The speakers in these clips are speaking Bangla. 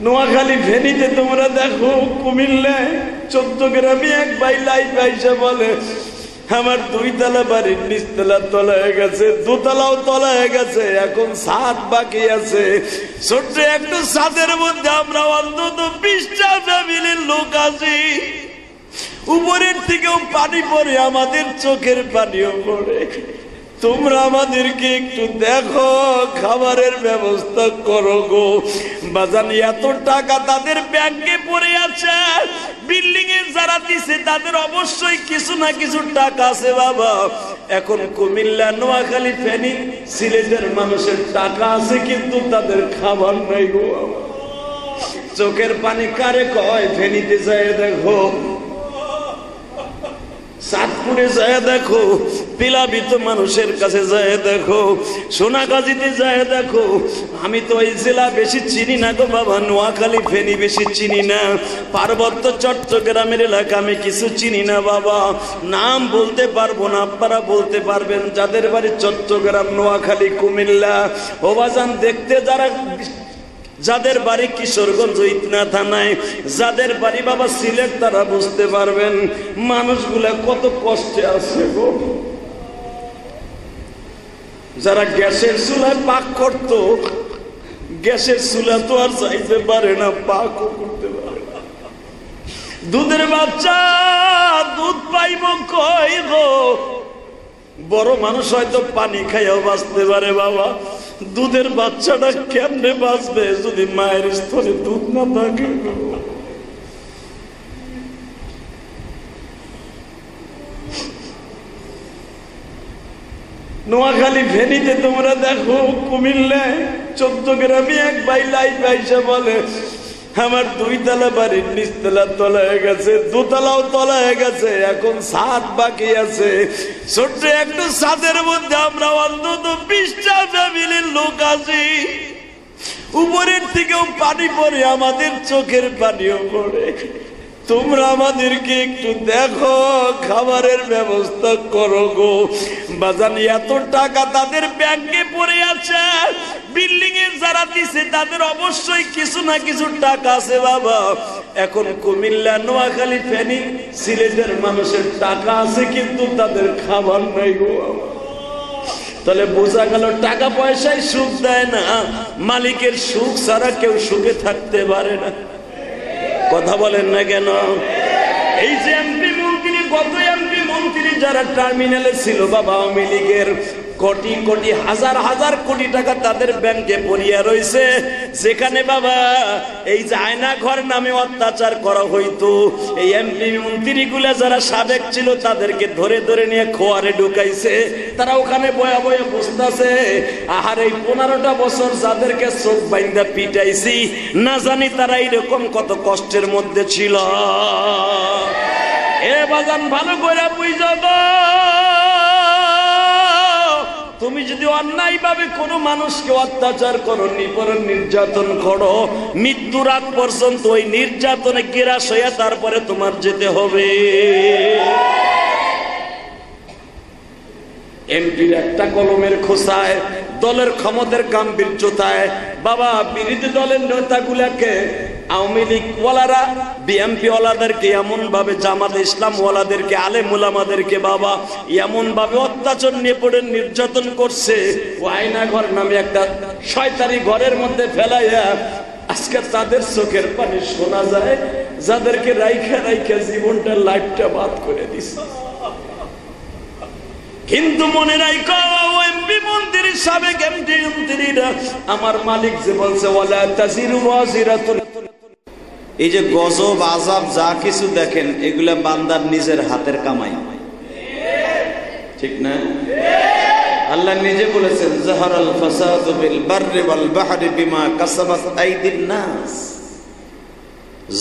নোয়াখালী ফেনীতে তোমরা দেখো, কুমিল্লায় 14 গ্রামে এক ভাই লাইফ আইসা বলে আমার 2 তলা বাড়ির নিচতলা তলা হয়ে গেছে, 2 তলাও তলা হয়ে গেছে, এখন ছাদ বাকি আছে। ছোট্ট একটু ছাদের মধ্যে আমরা অন্তত 20টা ফ্যামিলির লোক আছি। উপরের থেকেও পানি পড়ে, আমাদের চোখের পানিও পড়ে। তোমরা আমাদেরকে একটু দেখো, খাবারের ব্যবস্থা করো গো বাজান। এত টাকা তাদের ব্যাংকে পড়ে আছে, বিল্ডিং এ যারা দিছে তাদের অবশ্যই কিছু না কিছু টাকা আছে বাবা। এখন কুমিল্লা, নোয়াখালী, ফেনী, সিলেটের মানুষের টাকা আছে কিন্তু তাদের খাবার নাই গো। চোখের পানি কারে কয়? ফেনীতে যায় দেখো, চাঁদপুরে যায় দেখো, পিলাবিত মানুষের কাছে যায় দেখো, সোনাগাজীতে যায় দেখো। আমি তো এই জেলা বেশি চিনি না গো বাবা, নোয়াখালী ফেনী বেশি চিনি না, পার্বত্য চট্টগ্রামের এলাকা আমি কিছু চিনি না বাবা, নাম বলতে পারবো না, আপনারা বলতে পারবেন যাদের বাড়ি চট্টগ্রাম, নোয়াখালী, কুমিল্লা। ও বাজান দেখতে যারা, যাদের বাড়ি কিশোরগঞ্জ ইতনা থানায়, যাদের বাড়ি বাবা সিলেট, তারা বুঝতে পারবেন মানুষগুলা কত কষ্টে আছে গো। যারা গ্যাসের চুলায় পাক করত, গ্যাসের চুলা তো আর চাইতে পারে না, পাকও করতে পারে না। দুধের বাচ্চা দুধ পাইব কই গো? বড় মানুষ হয়তো পানি খাইয়াও বাঁচতে পারে বাবা, দুধের বাচ্চাটা কেমনে বাঁচবে যদি মায়ের স্তরে দুধ না থাকে? নোয়াখালী ফেনীতে তোমরা দেখো, কুমিল্লায় 14 গ্রামে এক ভাই লাইফ আইসা বলে আমার 2 তলা বাড়ির নিচতলা তলা হয়ে গেছে, 2 তলাও তলা হয়ে গেছে, এখন ছাদ বাকি আছে। ছোট্ট একটু ছাদের মধ্যে আমরা অন্তত 20টা ফ্যামিলির লোক আছি। উপরের থেকেও পানি পড়ে, আমাদের চোখের পানিও পড়ে। তোমরা আমাদেরকে একটু দেখো, খাবারের ব্যবস্থা করো গো বাজান। এত টাকা তাদের ব্যাংকে পড়ে আছে, বিল্ডিং এ যারা দিছে তাদের অবশ্যই কিছু না কিছু টাকা আছে বাবা। এখন কুমিল্লা, নোয়াখালী, ফেনী, সিলেটের মানুষের টাকা আছে কিন্তু তাদের খাবার নাই গো। তাহলে বোঝা গেল টাকা পয়সায় সুখ দেয় না, মালিকের সুখ ছাড়া কেউ সুখে থাকতে পারে না। কথা বলেন না কেন? এই যে এমপি মন্ত্রী, গত এমপি মন্ত্রী যারা টার্মিনালে ছিল বাবা আওয়ামী লীগের, কোটি কোটি হাজার হাজার কোটি টাকা তাদের ব্যাংকে পড়িয়া রয়েছে, যেখানে বাবা এই যে আয়না ঘর নামে অত্যাচার করা হইতো, এই এমপি মন্ত্রীগুলা যারা সাবেক ছিল তাদেরকে ধরে ধরে নিয়ে খোয়ারে ঢুকাইছে, তারা ওখানে বয়া বয়া বসতেছে। আর এই 15টা বছর যাদেরকে চোখ বাইন্দা পিটাইছি, না জানি তারা এইরকম কত কষ্টের মধ্যে ছিল। এ বাজান ভালো করে বুঝো গো, তুমি যদি অন্যায় ভাবে কোনো মানুষকে অত্যাচার করো, নিপীড়ন নির্যাতন করো, মৃত্যুর আগ পর্যন্ত ওই নির্যাতনে গ্রাস হইয়া তারপরে তোমার যেতে হবে। এমপির একটা কলমের খোসায়, দলের ক্ষমতার গাম্ভীর্যতায় বাবা বিরোধী দলের নেতাগুলাকে, আওয়ামী লীগ ওয়ালারা বিএমপি ওয়ালাদেরকে এমন ভাবে, জামাত ইসলাম ওয়ালাদেরকে, আলেম ওলামাদেরকে বাবা এমন ভাবে অত্যাচার নিয়ে পড়ে নির্যাতন করছে। ও আয়না ঘর নামে একটা শয়তানি ঘরের মধ্যে ফেলাইয়া আজকে তাদের চোখের পানি শোনা যায়, যাদেরকে রাইখা রাইখা জীবনটা লাইফটা বাদ করে দিছে। কিন্তু মনে রাখো, এমপি মন্ত্রী, সাবেক এমপি মন্ত্রীরা, আমার মালিক যে বলছে ওয়ালা তাজিরু ওয়াজিরাতুন, এই যে গজব আযাব যা কিছু দেখেন এগুলা বান্দার নিজের হাতের কামাই, ঠিক না? আল্লাহ নিজে বলেছেন যাহারাল ফাসাদু বিল বাররি ওয়াল বাহরি বিমা কাসাবাত আইদিন নাস।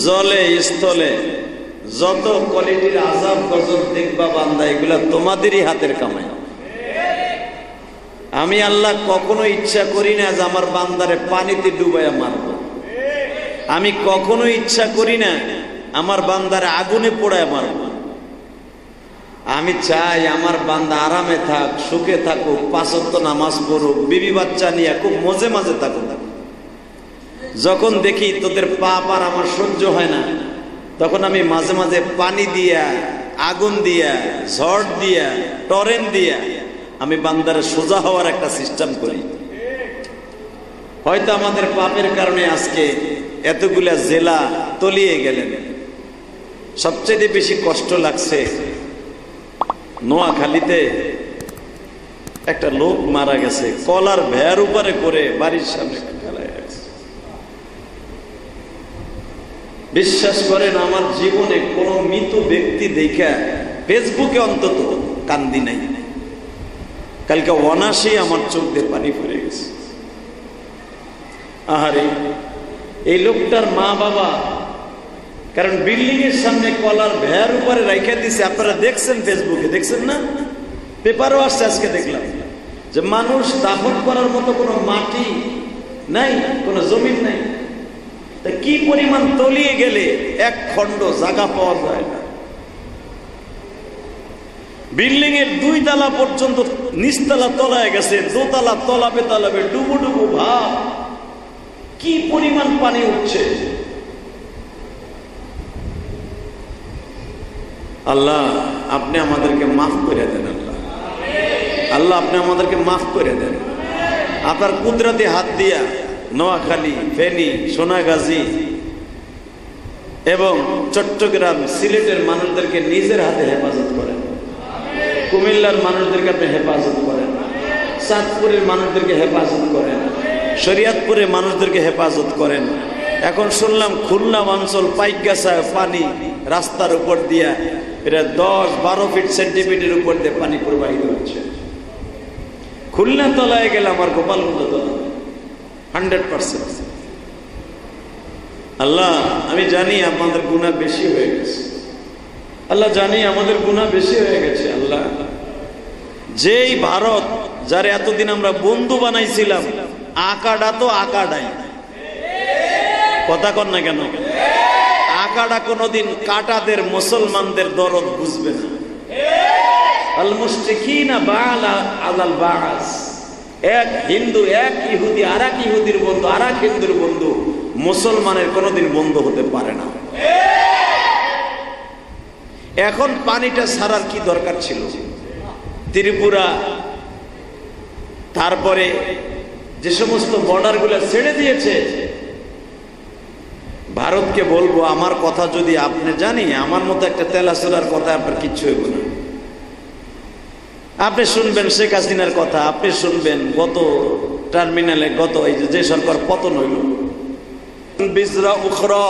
জলে স্থলে যত কোয়ালিটির আযাব গজব দেখবা বান্দা, এগুলা তোমাদেরই হাতের কামাই। আমি আল্লাহ কখনো ইচ্ছা করি না যে আমার বান্দারে পানিতে ডুবাইয়া মারবো। আমি কখনো ইচ্ছা করি না আমার বান্দারে আগুনে পোড়ায় মারবো। আমি চাই আমার বান্দা আরামে থাক, সুখে থাকুক, 5 ওয়াক্ত নামাজ পড়ুক, বিবি বাচ্চা নিয়ে খুব মজে মাঝে থাকুক। যখন দেখি তোদের পাপ আর আমার সহ্য হয় না, তখন আমি মাঝে মাঝে পানি দিয়া, আগুন দিয়া, ঝড় দিয়া, টরেন দিয়া আমি বান্দারে সোজা হওয়ার একটা সিস্টেম করি। হয়তো আমাদের পাপের কারণে আজকে এতগুলা জেলা তলিয়ে গেলেন। সবচেয়ে বেশি কষ্ট লাগছে নোয়াখালীতে একটা লোক মারা গেছে, কলার ভেয়ার উপরে করে বাড়ির সামনে ফেলায় গেছে। বিশ্বাস করেন আমার জীবনে কোন মৃত ব্যক্তি দেখা ফেসবুকে অন্তত কান্দি নাই। কালকে অনাসেই আমার চোখ দিয়ে পানি পড়ে গেছে। আহারে, এই লোকটার মা বাবা, কারণ বিল্ডিং এর সামনে কলার ভেয়ার উপরে রাইখা দিছে। আপনারা দেখছেন ফেসবুকে, দেখছেন না? পেপারও আসছে, আজকে দেখলাম যে মানুষ দাফন করার মতো কোনো মাটি নাই, কোনো জমিন নাই। তা কি পরিমাণ তলিয়ে গেলে এক খণ্ড জায়গা পাওয়া যায় না। বিল্ডিং এর 2 তলা পর্যন্ত নিচতলা তলায় গেছে, দোতলা তলাবে তলাবে ডুবু ডুবু ভাব। কি পরিমাণ পানি উঠছে। আল্লাহ আপনি আমাদেরকে মাফ করে দেন। আল্লাহ আল্লাহ আপনি আমাদেরকে মাফ করে দেন। আপনার কুদরতি হাত দিয়া নোয়াখালী, ফেনী, সোনাগাজী এবং চট্টগ্রাম, সিলেটের মানুষদেরকে নিজের হাতে হেফাজত করেন। কুমিল্লার মানুষদেরকে আপনি হেফাজত করেন। চাঁদপুরের মানুষদেরকে হেফাজত করেন। শরীয়তপুরের মানুষদেরকে হেফাজত করেন। এখন শুনলাম খুলনা অঞ্চল পাইকগাছায় পানি রাস্তার উপর দিয়া এটা 10-12 ফিট সেন্টিমিটার উপর দিয়ে পানি প্রবাহিত হচ্ছে। খুলনা তলায় গেলে আমার গোপালগঞ্জ তলা 100%। আল্লাহ আমি জানি আমাদের গুনাহ বেশি হয়ে গেছে। আল্লাহ জানি আমাদের গুনাহ বেশি হয়ে গেছে। আল্লাহ যেই ভারত যারা এতদিন আমরা বন্ধু বানাইছিলাম, আকাডা তো আকাডাই, কথা কর না কেন? আকাডা কোনদিন কাটাদের মুসলমানদের দরদ বুঝবে না। আল মুশরিকিনা বা'লা আলাল বা'স, এক হিন্দু এক ইহুদি আর এক ইহুদির বন্ধু আর এক হিন্দুর বন্ধু মুসলমানের কোনদিন বন্ধু হতে পারে না। এখন পানিটা ছাড়ার কি দরকার ছিল? ত্রিপুরা, তারপরে যে সমস্ত বর্ডারগুলো ছেড়ে দিয়েছে, ভারতকে বলবো আমার কথা যদি আপনি জানি, আমার মতো একটা তেলাচোরার কথা আপনার কিচ্ছু হইব না। আপনি শুনবেন শেখ হাসিনার কথা, আপনি শুনবেন গত টার্মিনালে গত এই যে সরকার পতন হইল, বিজরা উখরা,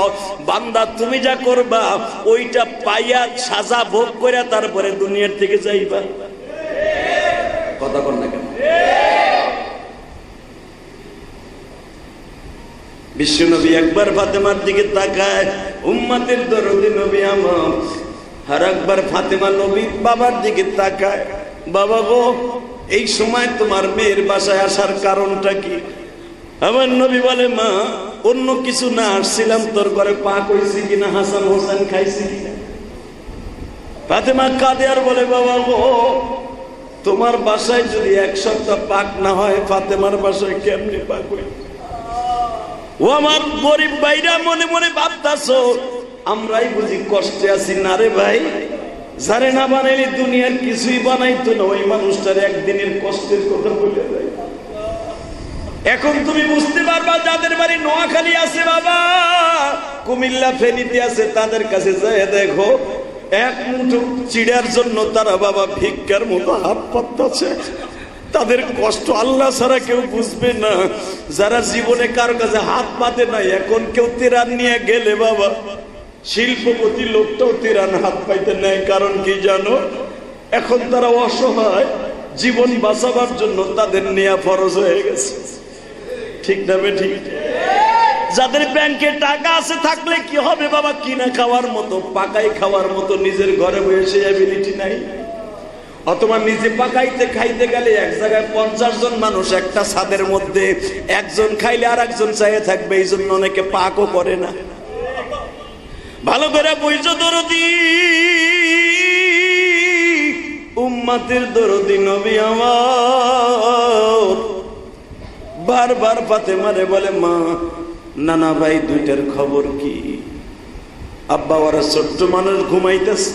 বান্দা তুমি যা করবা ওইটা পাইয়া সাজা ভোগ করে তারপরে দুনিয়ার থেকে যাইবা। কথা কর না কেন? বিশ্বনবী একবার ফাতেমার দিকে তাকায়, উম্মতের দরদি নবী আমার। আর একবার ফাতেমা নবী বাবার দিকে তাকায়, বাবা গো এই সময় তোমার মেয়ের বাসায় আসার কারণটা কি? আমার নবী বলে, মা অন্য কিছু না, আসছিলাম তোর ঘরে পাক হইছি কিনা, হাসান হোসেন খাইছি কিনা। ফাতেমা কাঁদে আর বলে, বাবা গো তোমার বাসায় যদি 1 সপ্তাহ পাক না হয়, ফাতেমার বাসায় কেমনে পাক হইবে? ও আমার গরিব ভাইরা মনে মনে ভাবতাছো আমরাই বুঝি কষ্টে আছি। না রে ভাই, যারে না বানাইলে দুনিয়ার কিছুই বানাইতো না, ওই মানুষটার একদিনের কষ্টের কথা বলে দেয়। এখন তুমি বুঝতে পারবা যাদের বাড়ি নোয়াখালী আছে বাবা, কুমিল্লা ফেনীতে আছে, তাদের কাছে যায় দেখো এক মুঠো চিড়ার জন্য তারা বাবা ভিক্ষার মতো হাত পাতছে। তাদের কষ্ট আল্লাহ ছাড়া কেউ বুঝবে না। যারা জীবনে কারো কাছে হাত পাতে নাই, এখন কেউ তিরান নিয়ে গেলে বাবা শিল্পপতি লোকটাও তিরান হাত পাইতে নেয়। কারণ কি জানো? এখন তারা অসহায়, জীবন বাঁচাবার জন্য তাদের নেয়া ফরজ হয়ে গেছে। ঠিক না বে ঠিক? যাদের ব্যাংকে টাকা আছে থাকলে কি হবে বাবা? কিনা খাওয়ার মতো, পাকাই খাওয়ার মতো নিজের ঘরে বসে অ্যাবিলিটি নাই। অথবা নিজে পাকাইতে খাইতে গেলে এক জায়গায় 50 জন মানুষ একটা ছাদের মধ্যে, একজন খাইলে আর একজন চাইয়ে থাকবে, এই জন্য অনেকে পাকও করে না। ভালো করে বুঝছো দরদি, উম্মতের দরদি নবী আমার বারবার ফাতেমারে বলে, মা নানা ভাই দুইটার খবর কি? আব্বা ওরা ছোট্ট মানুষ ঘুমাইতেছে।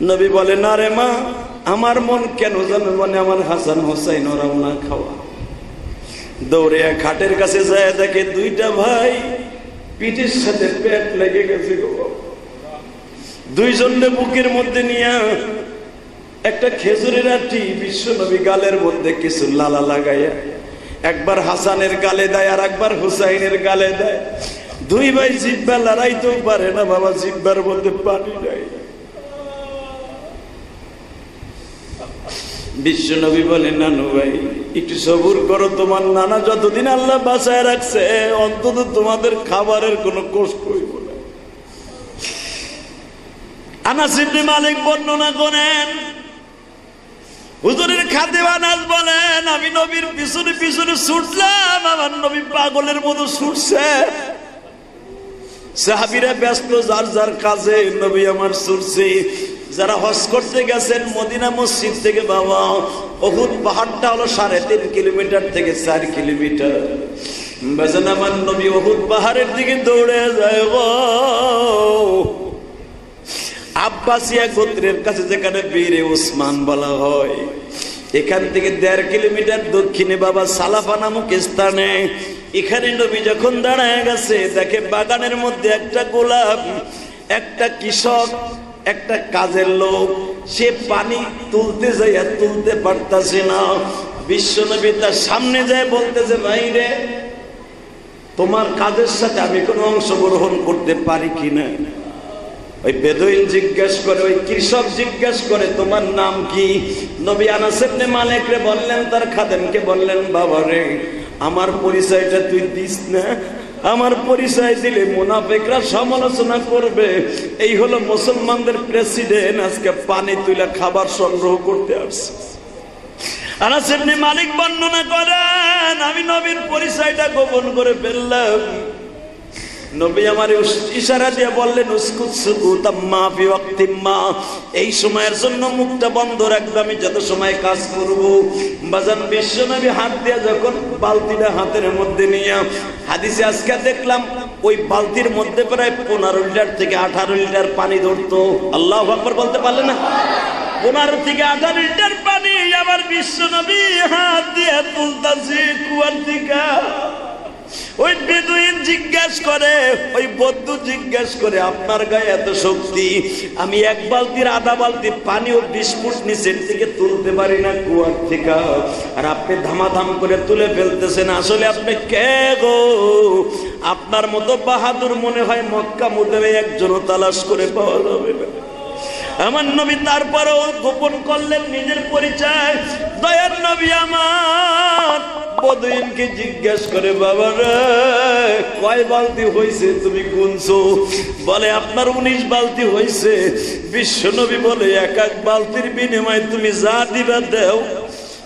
নবী বলে না রে মা, আমার মন কেন জানো মানে আমার হাসান হোসাইন ওরাও না খাওয়া। দৌড়ে খাটের কাছে যায়, দেখে দুইটা ভাই পিঠের সাথে পেট লেগে গেছে গো। দুইজনে বুকের মধ্যে নিয়ে একটা খেজুরের আটি বিশ্ব নবী গালের মধ্যে কিছু লালা লাগাইয়া একবার হাসানের গালে দেয় আর একবার হুসাইনের গালে দেয়। দুই ভাই জিব্বা লড়াইতেও পারে না বাবা, জিব্বার মধ্যে পানি নাই। বিশ্ব নবী বলে নানু ভাই একটু সবুর করো, তোমার নানা যতদিন আল্লাহ বাঁচায় রাখছে অন্তত তোমাদের খাবারের কোনো কষ্ট হইব না। আনাস ইবনে মালিক বর্ণনা করেন, হুজুরের খাদেম আনাস বলেন আমি নবীর পিছনে পিছনে ছুটলাম, আমার নবী পাগলের মতো ছুটছে। সাহাবীরা ব্যস্ত যার যার কাজে, নবী আমার ছুটছে। যারা হজ করতে গেছেন মদিনা মসজিদ থেকে বাবা উহুদ পাহাড়টা হলো 3.5 কিলোমিটার থেকে 4 কিলোমিটার। বেজান আমার নবী উহুদ পাহাড়ের দিকে দৌড়ে যায় গো। আব্বাসিয়া গোত্রের কাছে যেখানে বীরে ওসমান বলা হয়, এখান থেকে 1.5 কিলোমিটার দক্ষিণে বাবা সালাফা নামক স্থানে, এখানে নবী যখন দাঁড়ায় গেছে দেখে বাগানের মধ্যে একটা গোলাপ, একটা কৃষক, একটা কাজের লোক, সে পানি তুলতে যাইয়া তুলতে পারতাছে না। বিশ্ব নবী তার সামনে যায় বলতেছে ভাই রে, তোমার কাজের সাথে আমি কোনো অংশগ্রহণ করতে পারি কিনা? ওই বেদুইন জিজ্ঞেস করে, ওই কৃষক জিজ্ঞেস করে তোমার নাম কি? নবী আনাস ইবনে মালিক রে বললেন, তার খাদেমকে বললেন বাবা রে আমার পরিচয়টা তুই দিস না, আমার পরিচয় দিলে মুনাফিকরা সমালোচনা করবে। এই হলো মুসলমানদের প্রেসিডেন্ট, আজকে পানি তুলে খাবার সংগ্রহ করতে আসছে। আনাস ইবনে মালিক বর্ণনা করেন আমি নবীর পরিচয়টা গোপন করে ফেললাম। নবী আমার ইশারা দিয়ে বললেন উসকুত সুকুতাম্মা ফি ওয়াক্তিম্মা, এই সময়ের জন্য মুখটা বন্ধ রাখবে, আমি যত সময় কাজ করব। বাজান বিশ্ব নবী হাত দিয়ে যখন বালতিটা হাতের মধ্যে নিয়ে, হাদিসে আজকে দেখলাম ওই বালতির মধ্যে প্রায় 15 লিটার থেকে 18 লিটার পানি ধরতো। আল্লাহু আকবার বলতে পারলে না? 15 থেকে 18 লিটার পানি আমার বিশ্ব নবী হাত দিয়ে তুলতাছে কুয়ার থেকে। ওই বেদুইন জিজ্ঞেস করে, ওই বদ্ধ জিজ্ঞেস করে আপনার গায়ে এত শক্তি, আমি এক বালতির আধা বালতি পানিও 20 ফুট নিচের থেকে তুলতে পারি না কুয়ার থেকে, আর আপনি ধামাধাম করে তুলে ফেলতেছেন, আসলে আপনি কে গো? আপনার মতো বাহাদুর মনে হয় মক্কা মদিনায় একজনও তালাশ করে পাওয়া যাবে না। আমার নবী তারপরেও গোপন করলেন নিজের পরিচয়। দয়ার নবী আমার বদুইনকে জিজ্ঞেস করে বাবা রে কয় বালতি হয়েছে তুমি গুনছো? বলে আপনার 19 বালতি হয়েছে। বিশ্ব নবী বলে এক এক বালতির বিনিময়ে তুমি যা দিবা দেও,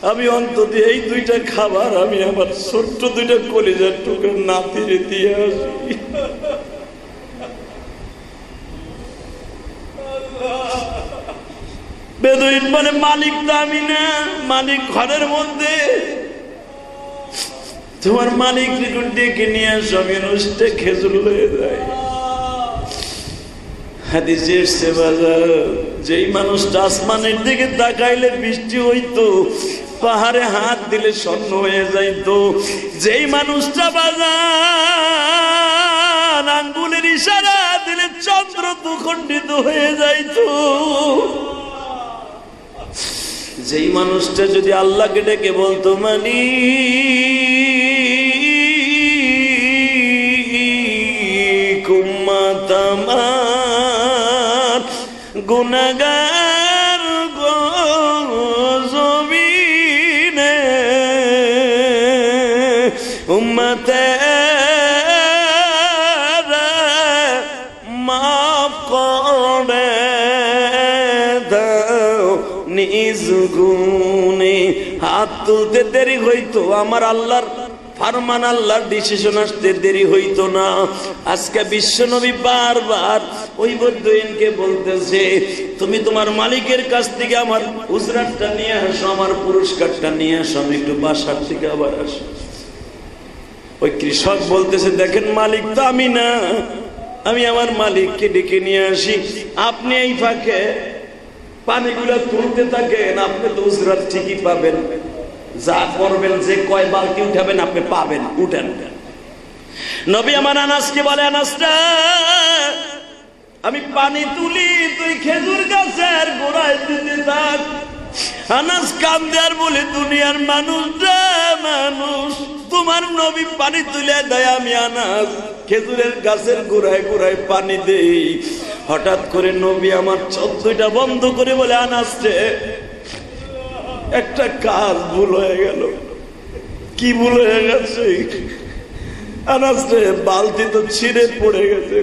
আমি অন্তত এই 2টা খাবার আমি আমার ছোট্ট 2টা কলিজার টুকরো নাতিরে দিয়ে আসি। বেদুইন বলে মালিক তো আমি না, মালিক ঘরের মধ্যে, তোমার মালিক ডেকে নিয়ে আসো, আমি অনুষ্ঠানে খেজুর লয়ে যাই। হাদিসে এসেছে বাজার, যেই মানুষটা আসমানের দিকে তাকাইলে বৃষ্টি হইতো, পাহাড়ে হাত দিলে স্বর্ণ হয়ে যাইতো, যেই মানুষটা বাজার আঙ্গুলের ইশারা দিলে চন্দ্র দুখণ্ডিত হয়ে যাইতো, যেই মানুষটা যদি আল্লাহকে ডেকে বলতো মালিক উম্মাতামার গুনাহগার গো জমিনে উম্মতের মাফ করে দাও নিজ গুণে। হাত তুলতে দেরি হইতো, আমার আল্লাহর ফরমান আল্লাহর ডিসিশন আসতে দেরি হইতো না। আজকে বিশ্ব নবী বারবার ওই বদুইনকে বলতেছে তুমি তোমার মালিকের কাছ থেকে আমার উজরাতটা নিয়ে আসো, আমার পুরস্কারটা নিয়ে আসো, আমি একটু বাসার থেকে আবার আসো। ওই কৃষক বলতেছে, দেখেন মালিক তো আমি না, আমি আমার মালিককে ডেকে নিয়ে আসি, আপনি এই ফাঁকে পানিগুলা তুলতে থাকেন, আপনি তো উজরাত ঠিকই পাবেন, যা করবেন, যে কয় বালতি উঠাবেন আপনি পাবেন, উঠেন। নবী আমার আনাসকে বলে, আনাসটা আমি পানি তুলি, তুই খেজুর গাছের গোড়ায় দিতে থাক। আনাস কান্দে আর বলে, দুনিয়ার মানুষরা মানুষ, তোমার নবী পানি তুলে দেয়, আমি আনাস খেজুরের গাছের গোড়ায় গোড়ায় পানি দেই। হঠাৎ করে নবী আমার চোখটা বন্ধ করে বলে, আনাস রে, একটা কাজ ভুল হয়ে গেল। কি ভুল হয়ে গেছে? আনাস রে, বালতি তো ছিঁড়ে পড়ে গেছে,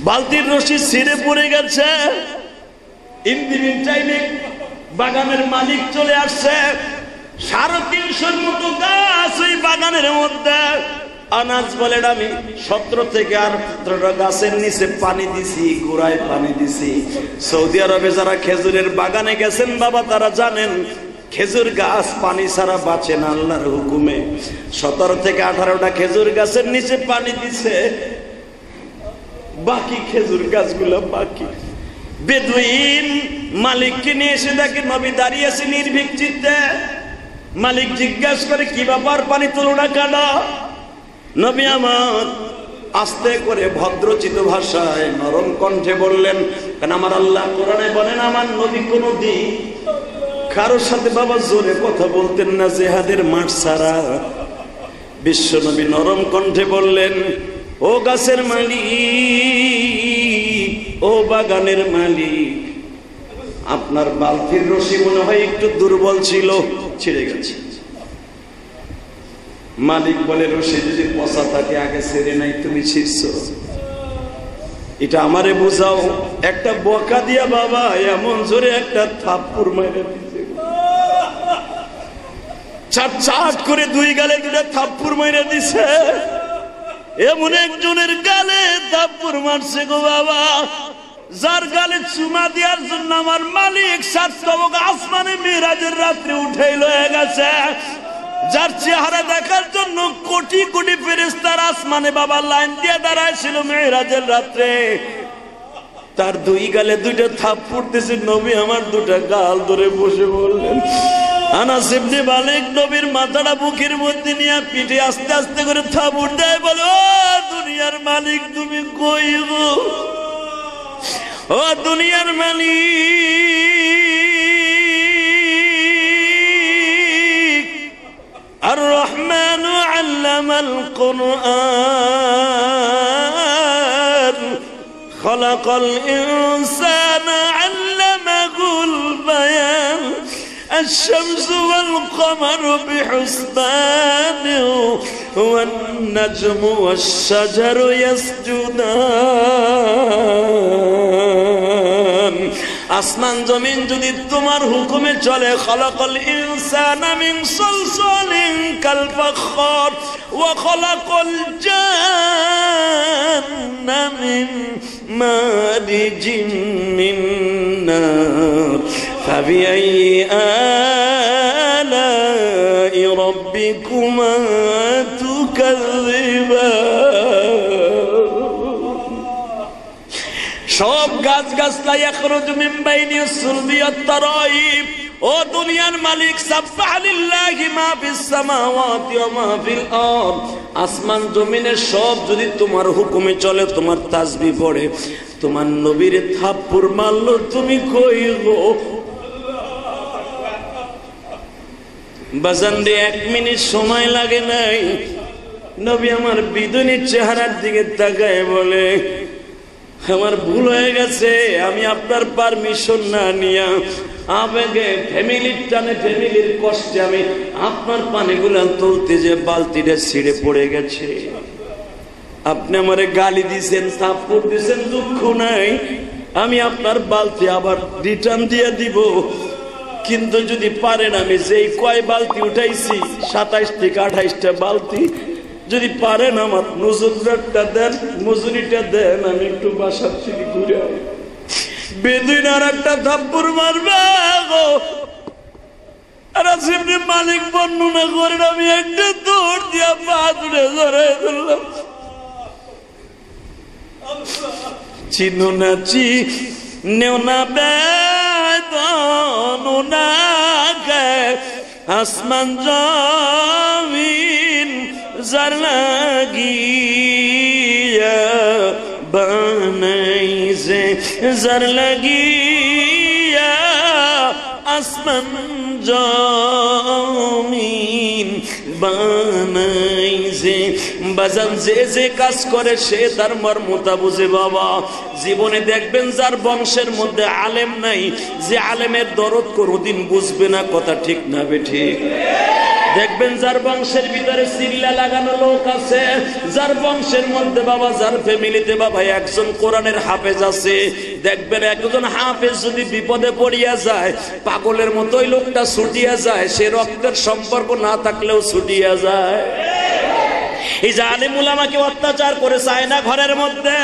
বালতির রশি ছিঁড়ে পড়ে গেছে। ইন দি মিন টাইমে বাগানের মালিক চলে আসছে, 350 মতো গাছ ওই বাগানের মধ্যে। আনাস বলেন, আমি 17 থেকে 18টা গাছের নিচে পানি দিছি, গোড়ায় পানি দিছি। সৌদি আরবে যারা খেজুরের বাগানে গেছেন বাবা, তারা জানেন খেজুর গাছ পানি ছাড়া বাঁচে না আল্লাহর হুকুমে। 17 থেকে 18টা খেজুর গাছের নিচে পানি দিছে, বাকি খেজুর গাছগুলো বাকি। বেদুইন মালিককে নিয়ে এসে দেখে নবী দাঁড়িয়ে আছে নির্ভীক চিত্তে। মালিক জিজ্ঞাসা করে, কি ব্যাপার, পানি তোলো না কেন? নবী আমার আস্তে করে ভদ্রচিত ভাষায় নরম কণ্ঠে বললেন, কেন আমার আল্লাহ কোরআনে বলেন, আমার নবী কোনদিন কারোর সাথে বাবা জোরে কথা বলতেন না, জেহাদের মাঠ ছাড়া। বিশ্ব নবী নরম কণ্ঠে বললেন, ও গাছের মালিক, ও বাগানের মালিক, আপনার বালতির রশি মনে হয় একটু দুর্বল ছিল, ছিঁড়ে গেছে। মালিক বলে, রশি যদি পচা থাকে আগে ছেড়ে নাই, তুমি ছিঁড়ছো, এটা আমারে বুঝাও। একটা বকা দিয়া বাবা এমন জোরে একটা থাপ্পড় মেরে দিছে, চাট চাট করে 2 গালে 2টা থাপ্পড় মেরে দিছে। এমন একজনের গালে থাপ্পড় মারছে গো বাবা, যার গালে চুমা দেওয়ার জন্য আমার মালিক 7 তবক আসমানে মিরাজের রাত্রে উঠাই লয়ে গেছে, যার চেহারা দেখার জন্য কোটি কোটি ফেরেশতার আসমানে বাবা লাইন দিয়ে দাঁড়ায় ছিল মিরাজের রাত্রে। তার 2 গালে 2টা থাপ্পড় দিয়েছে। নবী আমার 2টা গাল ধরে বসে বললেন, আনাস ইবনে মালিক নবীর মাথাটা বুকের মধ্যে নিয়ে পিঠে আস্তে আস্তে করে থাপ্পড় দেয়, বলে, ও দুনিয়ার মালিক তুমি কই গো, ও দুনিয়ার মালিক। আর রহমান আল্লামাল কুরআন, খলাকাল ইনসানা আল্লামাহুল বায়ান, الشمس والقمر بحسبان والنجم والشجر يسجدان। আসমান জমিন যদি তোমার হুকুমে চলে, খলাকাল ইনসানা মিন সালসালিন কাল ফাখখার ওয়া খলাকাল জান্না মিন মারিজিন মিন নার فبأي آلاء ربكما تكذبان। সব গাছ গাছলা ইয়াখরুজু মিন বাইনিস সুলবি ওয়াত তারাইব। ও দুনিয়ার মালিক, সাব্বাহা লিল্লাহি মা ফিস সামাওয়াতি ওয়া মা ফিল আরদ। আসমান জমিনের সব যদি তোমার হুকুমে চলে, তোমার তাসবিহ পড়ে, তোমার নবীর থাপ্পড় মারলো, তুমি কই গো? বাজান রে, 1 মিনিট সময় লাগে নাই। নবী আমার বিদুনির চেহারার দিকে তাকায় বলে, আমার ভুল হয়ে গেছে, আমি আপনার পারমিশন না নিয়া আবেগে ফ্যামিলির টানে ফ্যামিলির কষ্টে আমি আপনার পানিগুলা তুলতে যে বালতিটা ছিঁড়ে পড়ে গেছে। আপনি আমারে গালি দিয়েছেন, থাপ্পড় দিয়েছেন, দুঃখ নাই, আমি আপনার বালতি আবার রিটার্ন দিয়ে দিব। কিন্তু যদি পারেন, আমি যেই কয় বালতি উঠাইছি 27 থেকে 28টা বালতি, যদি পারেন আমার মজুরিটা দেন, মজুরিটা দেন, আমি একটু বাসার থেকে ঘুরে আই। বেদুইন আর একটা থাপ্পড় মারবে গো, আনাস ইবনে মালিক বর্ণনা করেন, আমি একটা দৌড় দিয়া পা ধরে ধরে ধরলাম, চিনো না চিনেও না বেদন না গে আসমান জমিন যার লাগিয়া বানাইছে, যার লাগিয়া আসমান জমিন বানাইছে। বাজান যে যে কাজ করে সে তার মর্মতা বুঝে বাবা। জীবনে দেখবেন যার বংশের মধ্যে আলেম নাই, যে আলেমের দরদ কোনদিন বুঝবে না, কথা ঠিক না বেঠিক? দেখবেন যার বংশের ভিতরে চিল্লা লাগানো লোক আছে, যার বংশের মধ্যে বাবা, যার ফ্যামিলিতে বাবা একজন কোরআনের হাফেজ আছে, দেখবেন একজন হাফেজ যদি বিপদে পড়িয়া যায় পাগলের মতোই লোকটা ছুটিয়া যায়, সে রক্তের সম্পর্ক না থাকলেও ছুটিয়া যায়। এই যে আলেম উলামাকে অত্যাচার করে চায় না ঘরের মধ্যে,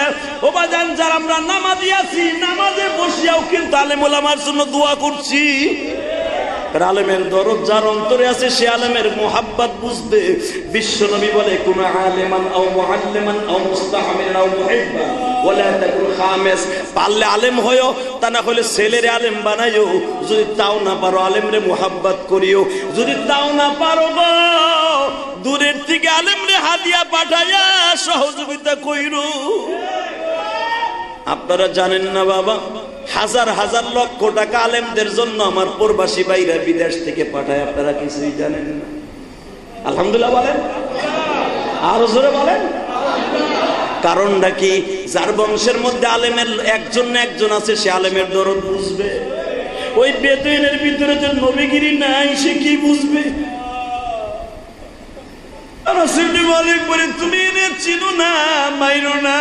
ও বাজান যারা আমরা নামাজি আছি, নামাজে বসিয়াও কিন্তু আলেম উলামার জন্য দোয়া করছি। আলেমের দরদ যার অন্তরে আছে সে আলেমের মোহাব্বত বুঝবে। বিশ্বনবী বলে কোন আলেমান আও মুআল্লিমান আও মুস্তাহমিলান আও মুহিব্বান ওয়ালা তাকুন খামিস, পারলে আলেম হয়ো, তা না হলে ছেলের আলেম বানাইও, যদি তাও না পারো আলেমরে মোহাব্বত করিও, যদি তাও না পারো গো দূরের থেকে আলেমরে হাদিয়া পাঠাইয়া সহযোগিতা কইরো। আপনারা জানেন না বাবা, হাজার হাজার লক্ষ টাকা আলেমদের জন্য আমার প্রবাসী ভাইরা বিদেশ থেকে পাঠায়, আপনারা কিছুই জানেন না। আলহামদুলিল্লাহ বলেন, আরো জোরে বলেন। কারণটা কি? যার বংশের মধ্যে আলেমের একজন না একজন আছে, সে আলেমের দরদ বুঝবে। ওই বেদুইনের ভিতরে যে নবীগিরি নাই, সে কি বুঝবে? আনাস ইবনে মালিক বলে তুমি এনে চিনো না, মাইরো না।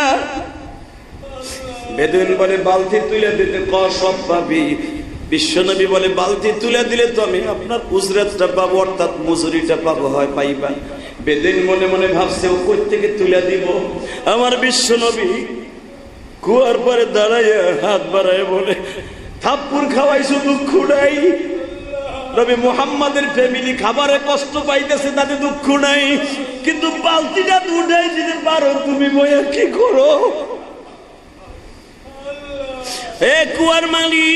বেদুইন বলে বালতি তুলে দিতে ক সব পাবি। বিশ্বনবী বলে বালতি তুলে দিলে তো আমি আপনার উজরাতটা পাবো, অর্থাৎ মজুরিটা পাবো, হয় পাইবা। বেদুইন মনে মনে ভাবছে ও কই থেকে তুলে দিব। আমার বিশ্বনবী কুয়ার পরে দাঁড়াইয়া হাত বাড়ায় বলে থাপ্পুর খাওয়াইছো দুঃখ নাই। নবী মুহাম্মাদের ফ্যামিলি খাবারে কষ্ট পাইতেছে, তাতে দুঃখ নাই, কিন্তু বালতিটা উঠাই দিতে পারো তুমি, বইয়া কি করো? এ কুয়ার মালিক,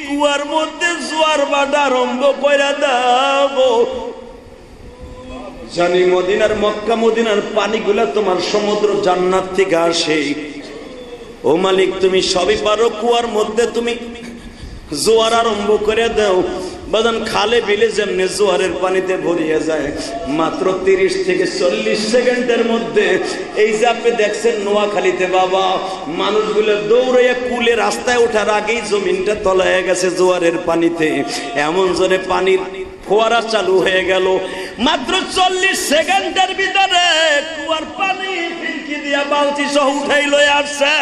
কুয়ার মধ্যে জোয়ার বাটা আরম্ভ কইরা দাও। জানি মদিনার মক্কা মদিনার পানিগুলা তোমার সমুদ্র জান্নাত থেকে আসে। ও মালিক তুমি সবই পারো, কুয়ার মধ্যে তুমি জোয়ার আরম্ভ করে দাও। বাজান খালে বিলে যেমনি জোয়ারের পানিতে ভরিয়ে যায়, মাত্র 30 থেকে 40 সেকেন্ডের মধ্যে এই যে আপনি দেখছেন নোয়াখালীতে বাবা, মানুষগুলো দৌড়াইয়া কুলে রাস্তায় ওঠার আগেই জমিনটা তলায় গেছে জোয়ারের পানিতে। এমন জোরে পানির ফোয়ারা চালু হয়ে গেল, মাত্র 40 সেকেন্ডের ভিতরে কুয়ার পানি ফিরকি দিয়া বালতি সহ উঠাই লয়ে আসছে।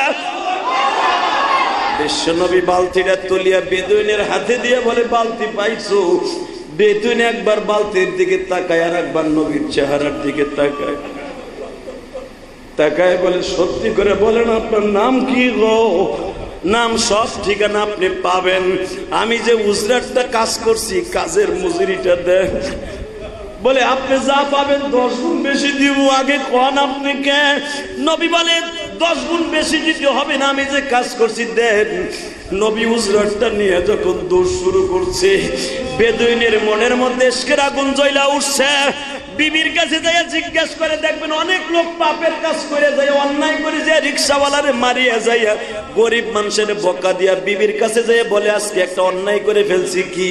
বিশ্বনবী বালতিটা তুলিয়া বেদুইনের হাতে দিয়ে বলে বালতি পাইছো? বেদুইন একবার বালতির দিকে তাকায়, আর একবার নবীর চেহারার দিকে তাকায়, তাকায় বলে সত্যি করে বলেন আপনার নাম কি গো? নাম সব ঠিকানা আপনি পাবেন, আমি যে উজরাতটা কাজ করছি কাজের মজুরিটা দেন। বলে আপনি যা পাবেন 10 গুণ বেশি দিব, আগে কোন আপনি কে? নবী বলে 10 গুণ বেশি দিতে হবে না, আমি যে কাজ করছি দেন। নবী উজরাতটা নিয়ে যখন দৌড় শুরু করছে, বেদুইনের মনের মধ্যে ইশকের আগুন জ্বলা উঠছে। বিবির কাছে যাইয়া জিজ্ঞেস করে, দেখবেন অনেক লোক পাপের কাজ করে যায়, অন্যায় করে যায়, রিক্সাওয়ালারে মারিয়া যাইয়া গরিব মানুষের বকা দিয়া বিবির কাছে যাইয়া বলে আজকে একটা অন্যায় করে ফেলছি। কি?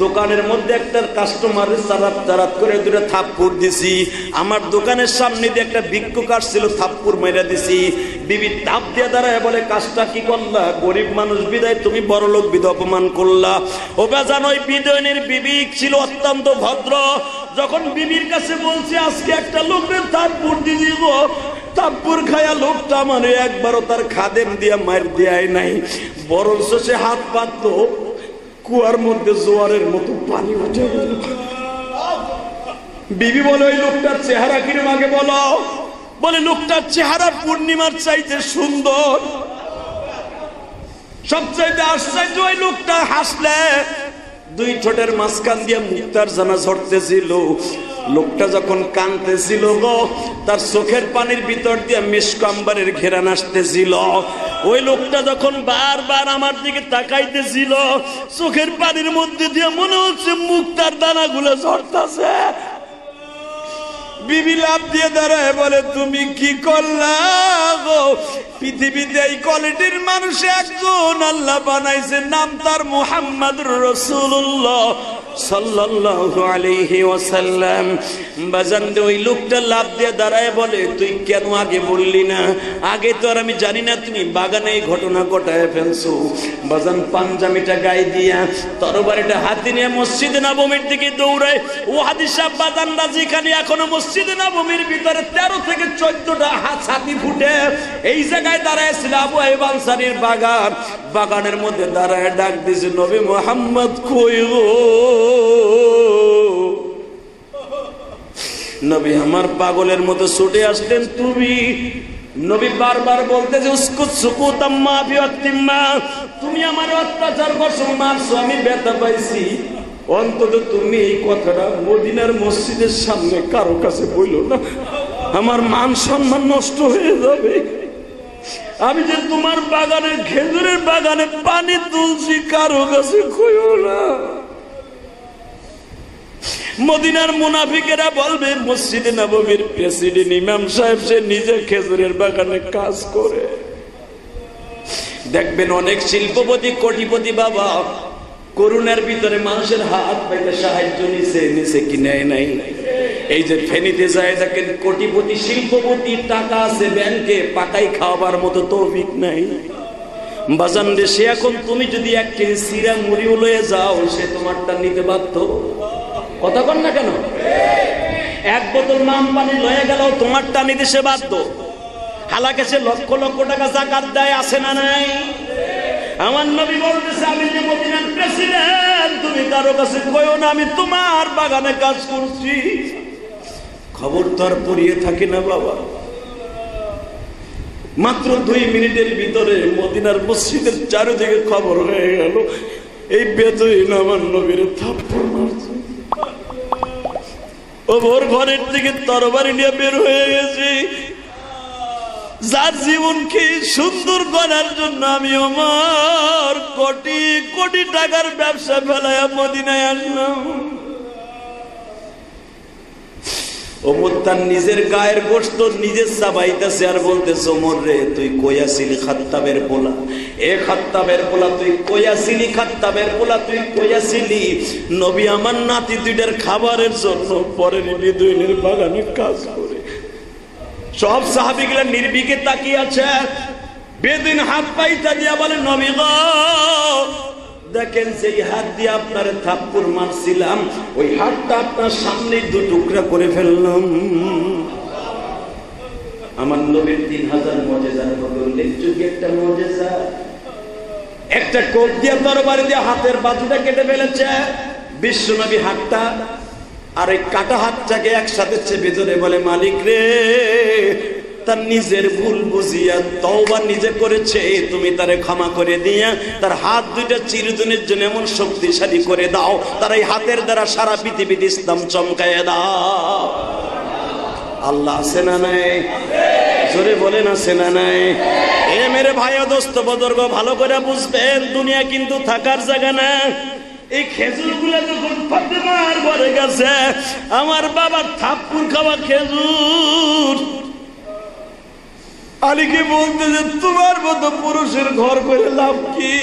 দোকানের মধ্যে একটা কাস্টমারের চারাত চারাত করে 2টা থাপ্পড় দিছি, আমার দোকানের সামনে দিয়ে একটা ভিক্ষুক আসছিল, থাপ্পড় মাইরা দিছি। বিবি তাপ দিয়ে দাঁড়ায় বলে কাজটা কি করলা? গরিব মানুষ বিদায় তুমি বড় লোক বিধ অপমান করলা। ও বেজান ওই বিদয়নের বিবি ছিল অত্যন্ত ভদ্র। যখন বিবির কাছে বলছে আজকে একটা লোকের থাপ্পড় দিয়ে দিব, থাপ্পড় খায়া লোকটা মানে একবারও তার খাদেম দিয়া মার দেয় নাই, বরঞ্চ সে হাত পাতলো, কুয়ার মধ্যে জোয়ারের মতো পানি উঠে গেল। বিবি বলে ওই লোকটার চেহারা কিরম আগে বলো? বলে লোকটার চেহারা পূর্ণিমার চাইতে সুন্দর। সবচাইতে আশ্চর্য ওই লোকটা হাসলে দুই ঠোঁটের মাঝখান দিয়ে মুক্তার জানা ঝরতেছিল। লোকটা যখন কাঁদতেছিল গো, তার চোখের পানির ভিতর দিয়ে মিশক আম্বরের ঘেরান আসতেছিল। ওই লোকটা যখন বারবার আমার দিকে তাকাইতেছিল, চোখের পানির মধ্যে দিয়ে মনে হচ্ছে মুক্তার দানাগুলো ঝরতেছে। বিবি লাভ দিয়ে দাঁড়ায় বলে, তুমি কি করলা গো? পৃথিবীতে এই কোয়ালিটির মানুষ একজন আল্লাহ বানাইছে, নাম তার মুহাম্মদুর রাসূলুল্লাহ সাল্লাল্লাহু আলাইহি ওয়াসাল্লাম। বাজান ওই লোকটা লাভ দিয়ে দাঁড়ায় বলে, তুই কেন আগে বললি না? আগে তো আর আমি জানি না তুমি বাগানে এই ঘটনা ঘটায় ফেলছো। বাজান পাঞ্জামিটা গায়ে দিয়া তরবারিটা হাতে নিয়ে মসজিদে নববীর দিকে দৌড়ায়। ও হাদিস সাহেব বাজানরা যেখানে এখনো মসজিদে নববীর ভিতরে 13 থেকে 14টা ছাতি ফুটে, এই জায়গায় দাঁড়ায়ছিল আবু আইয়ুব আনসারীর বাগান। বাগানের মধ্যে দাঁড়ায় ডাক দিয়েছে, নবী মুহাম্মদ কই গো? নবী আমার পাগলের মতো ছুটে আসলেন। তুমি নবী বারবার বলতেছে, উসকুত সুকুতাম মা বিওয়াক্তিম্মা, তুমি আমার অত্যাচার করছো, মারছো, আমি ব্যথা পাইছি। অন্তত তুমি এই কথাটা মদিনার মসজিদের সামনে কারো কাছে বইলো না, আমার মান সম্মান নষ্ট হয়ে যাবে। আমি যে তোমার বাগানের খেজুরের বাগানে পানি তুলছি, কারো কাছে কইও না। মদিনার মুনাফিকেরা বলবে, মসজিদে নববীর প্রেসিডেন্ট ইমাম সাহেব সে নিজে খেজুরের বাগানে কাজ করে। দেখবেন অনেক শিল্পপতি কোটিপতি বাবা করুণার ভিতরে মানুষের হাত পাইতে সাহায্য নিছে কি নেয় নাই? এই যে ফেনীতে যায় দেখেন কোটিপতি শিল্পপতি, টাকা আছে ব্যাংকে, পাকাই খাওয়াবার মতো তৌফিক নাই। বাজান রে, সে এখন তুমি যদি 1 কেজি সিরা মুড়িও লয়ে যাও, সে তোমারটা নিতে বাধ্য। কথা কন না কেন? 1 বোতল মাম পানি লয়ে গেল, তোমারটা নিতে সে বাধ্য। হালাকে সে লক্ষ লক্ষ টাকা যাকাত দেয়, আছে না নাই? আমার নবী বলতেছে, আমি যে মদিনার প্রেসিডেন্ট, তুমি কারো কাছে কইও না আমি তোমার বাগানে কাজ করছি। খবর তো আর পড়িয়ে থাকে না বাবা। মাত্র 2 মিনিটের ভিতরে মদিনার মসজিদের চারিদিকে খবর হয়ে গেল, এই বেদুইন আমার নবীর থাপ্পড় মারছে। ও ভোর ঘরের দিকে তরবারি নিয়ে বের হয়ে গেছি। যার জীবনকে সুন্দর করার জন্য আমি আমার কোটি কোটি টাকার ব্যবসা ফেলাইয়া মদিনায় আসলাম। ওমর তার নিজের গায়ের গোশত নিজের চাবাইতেছে আর বলতেছে, ওমর রে, তুই কইয়াছিলি খাত্তাবের পোলা, এ খাত্তাবের পোলা তুই কইয়াছিলি, খাত্তাবের পোলা তুই কইয়াছিলি নবী আমার নাতি দুইটার খাবারের জন্য পরের বেদুইনের বাগানে কাজ করে। সব সাহাবীগুলা নির্বিকে তাকিয়ে আছে। বেদুইন হাত পাইতা দিয়া বলে, নবী গো, দেখেন যেই হাত দিয়ে আপনার থাপ্পড় মারছিলাম, ওই হাতটা আপনার সামনে 2 টুকরা করে ফেললাম। আমার নবীর 3000 মুজিজার মধ্যে উল্লেখযোগ্য একটা মুজিজা, একটা কোপ দিয়ে তরবারি দিয়ে হাতের বাজুটা কেটে ফেলেছে। বিশ্ব নবী হাতটা আর এই কাটা হাতটাকে একসাথে চেপে ধরে বলে, মালিক রে, তার নিজের ভুল বুঝিয়া তওবা নিজে করেছে, তুমি তারে ক্ষমা করে দিয়া তার হাত দুইটা চিরদিনের জন্য এমন শক্তিশালী করে দাও, তার এই হাতের দ্বারা সারা পৃথিবীতে ইসলাম চমকায় দাও। আল্লাহ আছে না নাই? জোরে বলেন আছে না নাই? এ মেরে ভাই ও দোস্ত বুজুর্গ, ভালো করে বুঝবেন, দুনিয়া কিন্তু থাকার জায়গা না। এই খেজুরগুলো যখন ফাতেমার ঘরে গেছে, আমার বাবার থাপ্পড় খাওয়া খেজুর, আলীকে বলতে যে তোমার মতো পুরুষের ঘর করে লাভ কি?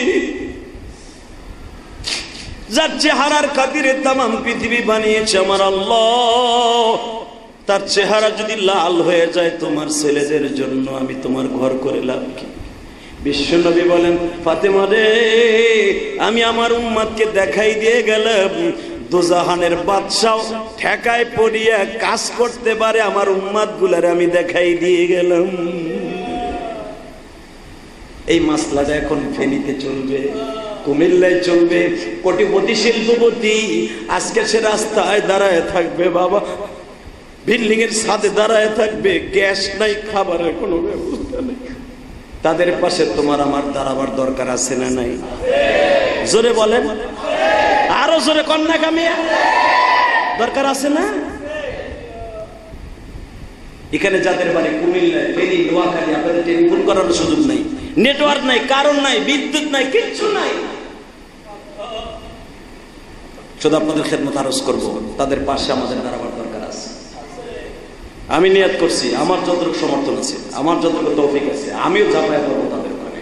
যার চেহারার খাতিরে তামাম পৃথিবী বানিয়েছে আমার আল্লাহ, তার চেহারা যদি লাল হয়ে যায় তোমার ছেলেদের জন্য, আমি তোমার ঘর করে লাভ কি? বিশ্বনবী বলেন, ফাতেমা রে, আমি আমার উম্মতকে দেখাই দিয়ে গেলাম দোজাহানের বাদশাহ ঠেকায় পড়িয়া কাজ করতে পারে, আমার উম্মত গুলারে আমি দেখাই দিয়ে গেলাম। এই মাসলাটা এখন ফেনীতে চলবে, কুমিল্লায় চলবে। কোটিপতি শিল্পপতি আজকে সে রাস্তায় দাঁড়ায় থাকবে বাবা, বিল্ডিং এর ছাদে দাঁড়ায় থাকবে, গ্যাস নাই, খাবারের কোনো ব্যবস্থা নেই। তাদের পাশে তোমার আমার দাঁড়াবার দরকার আছে না নাই? জোরে বলেন, আরো জোরে কন্যা কামিয়া, দরকার আছে না? এখানে যাদের বাড়ি কুমিল্লায়, ফেনী, নোয়াখালী, আপনাদের টেলিফোন করার সুযোগ নাই, নেটওয়ার্ক নাই, কারণ নাই, বিদ্যুৎ নাই, কিচ্ছু নাই। শুধু আপনাদের খেদমত আরজ করবো, তাদের পাশে আমাদের দাঁড়াবার দরকার আছে। আমি নিয়াত করছি, আমার যতটুকু সমর্থন আছে, আমার যতটুকু তৌফিক আছে, আমিও ঝাঁপায় পড়বো তাদের পানে।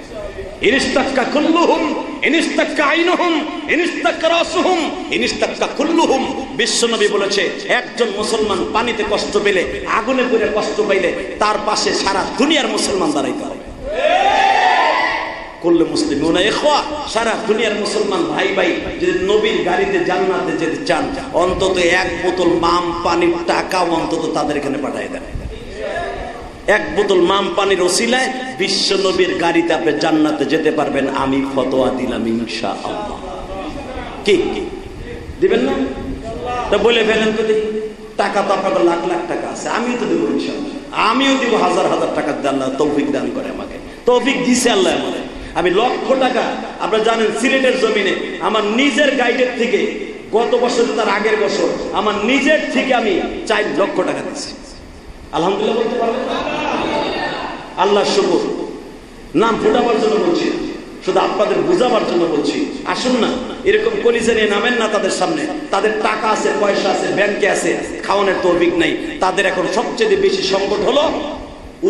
ইনিস্তাক্কা কুল্লুহুম ইনিস্তাক্কা আইনুহুম ইনিস্তাক্কা রাসুহুম ইনিস্তাক্কা কুল্লুহুম। বিশ্বনবী বলেছে, একজন মুসলমান পানিতে কষ্ট পেলে, আগুনে পুড়ে কষ্ট পাইলে, তার পাশে সারা দুনিয়ার মুসলমান দাঁড়াইতে হবে। কুল্লু মুসলিমুনা ইখওয়া, সারা দুনিয়ার মুসলমান ভাই ভাই যদি নবীর গাড়িতে জান্নাতে যেতে চান, অন্তত এক বোতল মাম পানির টাকা অন্তত তাদের এখানে পাঠিয়ে দেন। এক বোতল মাম পানির ওসিলায় বিশ্ব নবীর গাড়িতে আপনি জান্নাতে যেতে পারবেন, আমি ফতোয়া দিলাম ইনশাআল্লাহ। কি দিবেন না? তা বলে ফেলেন তো দেখি। টাকা তো আপনাদের লাখ লাখ টাকা আছে, আমিও তো দেবো ইনশাআল্লাহ, আমিও দিব হাজার হাজার টাকা। আল্লাহ তৌফিক দান করে আমাকে, তৌফিক দিছে আল্লাহ আমাকে। আমি লক্ষ টাকা, আপনারা জানেন সিলেটের জমিনে আমার নিজের গাইডের থেকে গত বছর, তার আগের বছর আমার নিজের থেকে আমি 4 লক্ষ টাকা দিচ্ছি। আলহামদুলিল্লাহ বলতে পারবেন? আল্লাহ শুকর। নাম ফুটাবার জন্য বলছি, শুধু আপনাদের বুঝাবার জন্য বলছি। আসুন না, এরকম কলিজা নিয়ে নামেন না তাদের সামনে। তাদের টাকা আছে, পয়সা আছে, ব্যাংকে আছে, খাওয়ানোর তৌফিক নাই। তাদের এখন সবচেয়ে বেশি সংকট হলো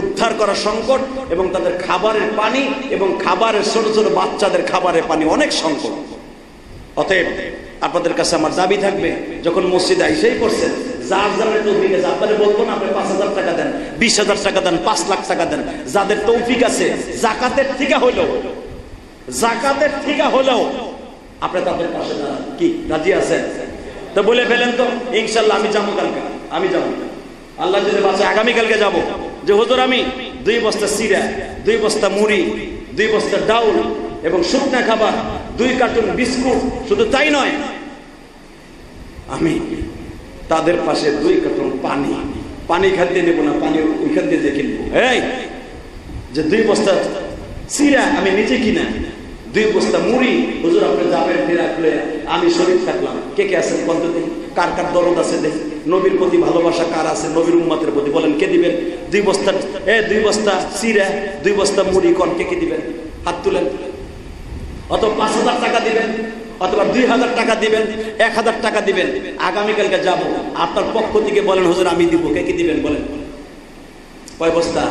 উদ্ধার করা সংকট, এবং তাদের খাবারের পানি এবং খাবারের ছোট ছোট বাচ্চাদের খাবারের পানি অনেক সংকট। অতএব আপনাদের কাছে আমার দাবি থাকবে, যখন মসজিদে আইসেই করছেন, যার যাদের তৌফিক আছে, আপনারা বলবো না আপনি 5,000 টাকা দেন, 20,000 টাকা দেন, 5 লাখ টাকা দেন। যাদের তৌফিক আছে, জাকাতের থেকে হলেও আপনি তাদের পাশে দাঁড়ান। কি রাজি আছেন? তো বলে ফেলেন তো, ইনশাল্লাহ আমি যাবো কালকে, আমি যাবো, আল্লাহ যদি বাঁচায় আগামীকালকে যাবো। যে হুজুর আমি 2 বস্তা সিরা, 2 বস্তা মুড়ি, 2 বস্তা ডাউল এবং শুকনা খাবার, 2 কার্টুন বিস্কুট, শুধু তাই নয়, আমি তাদের পাশে 2 কার্টুন পানি খাদ্য নেব না, পানি ওইখান দিয়ে যে কিনবো। এই যে 2 বস্তা সিরা আমি নিজে কিনা, 2 বস্তা মুড়ি, হুজুর আপনি যাবেন রাখলে আমি শরীর থাকলাম। কে কে আছেন পদ্ধতি? কার কার দরদ আছে দেখি, নবীর প্রতি ভালোবাসা কার আছে, নবীর উম্মতের প্রতি, বলেন কে দিবেন? 2 বস্তা 2 বস্তা সিরা, 2 বস্তা মুড়ি, কোন কে দিবেন? হাত তুলেন। অথবা 5,000 টাকা দিবেন, অথবা 2,000 টাকা দিবেন, 1,000 টাকা দিবেন। আগামীকালকে যাব, আপনার পক্ষ থেকে বলেন হুজুর আমি দিব। কে কি দিবেন বলেন? কয় বস্তা?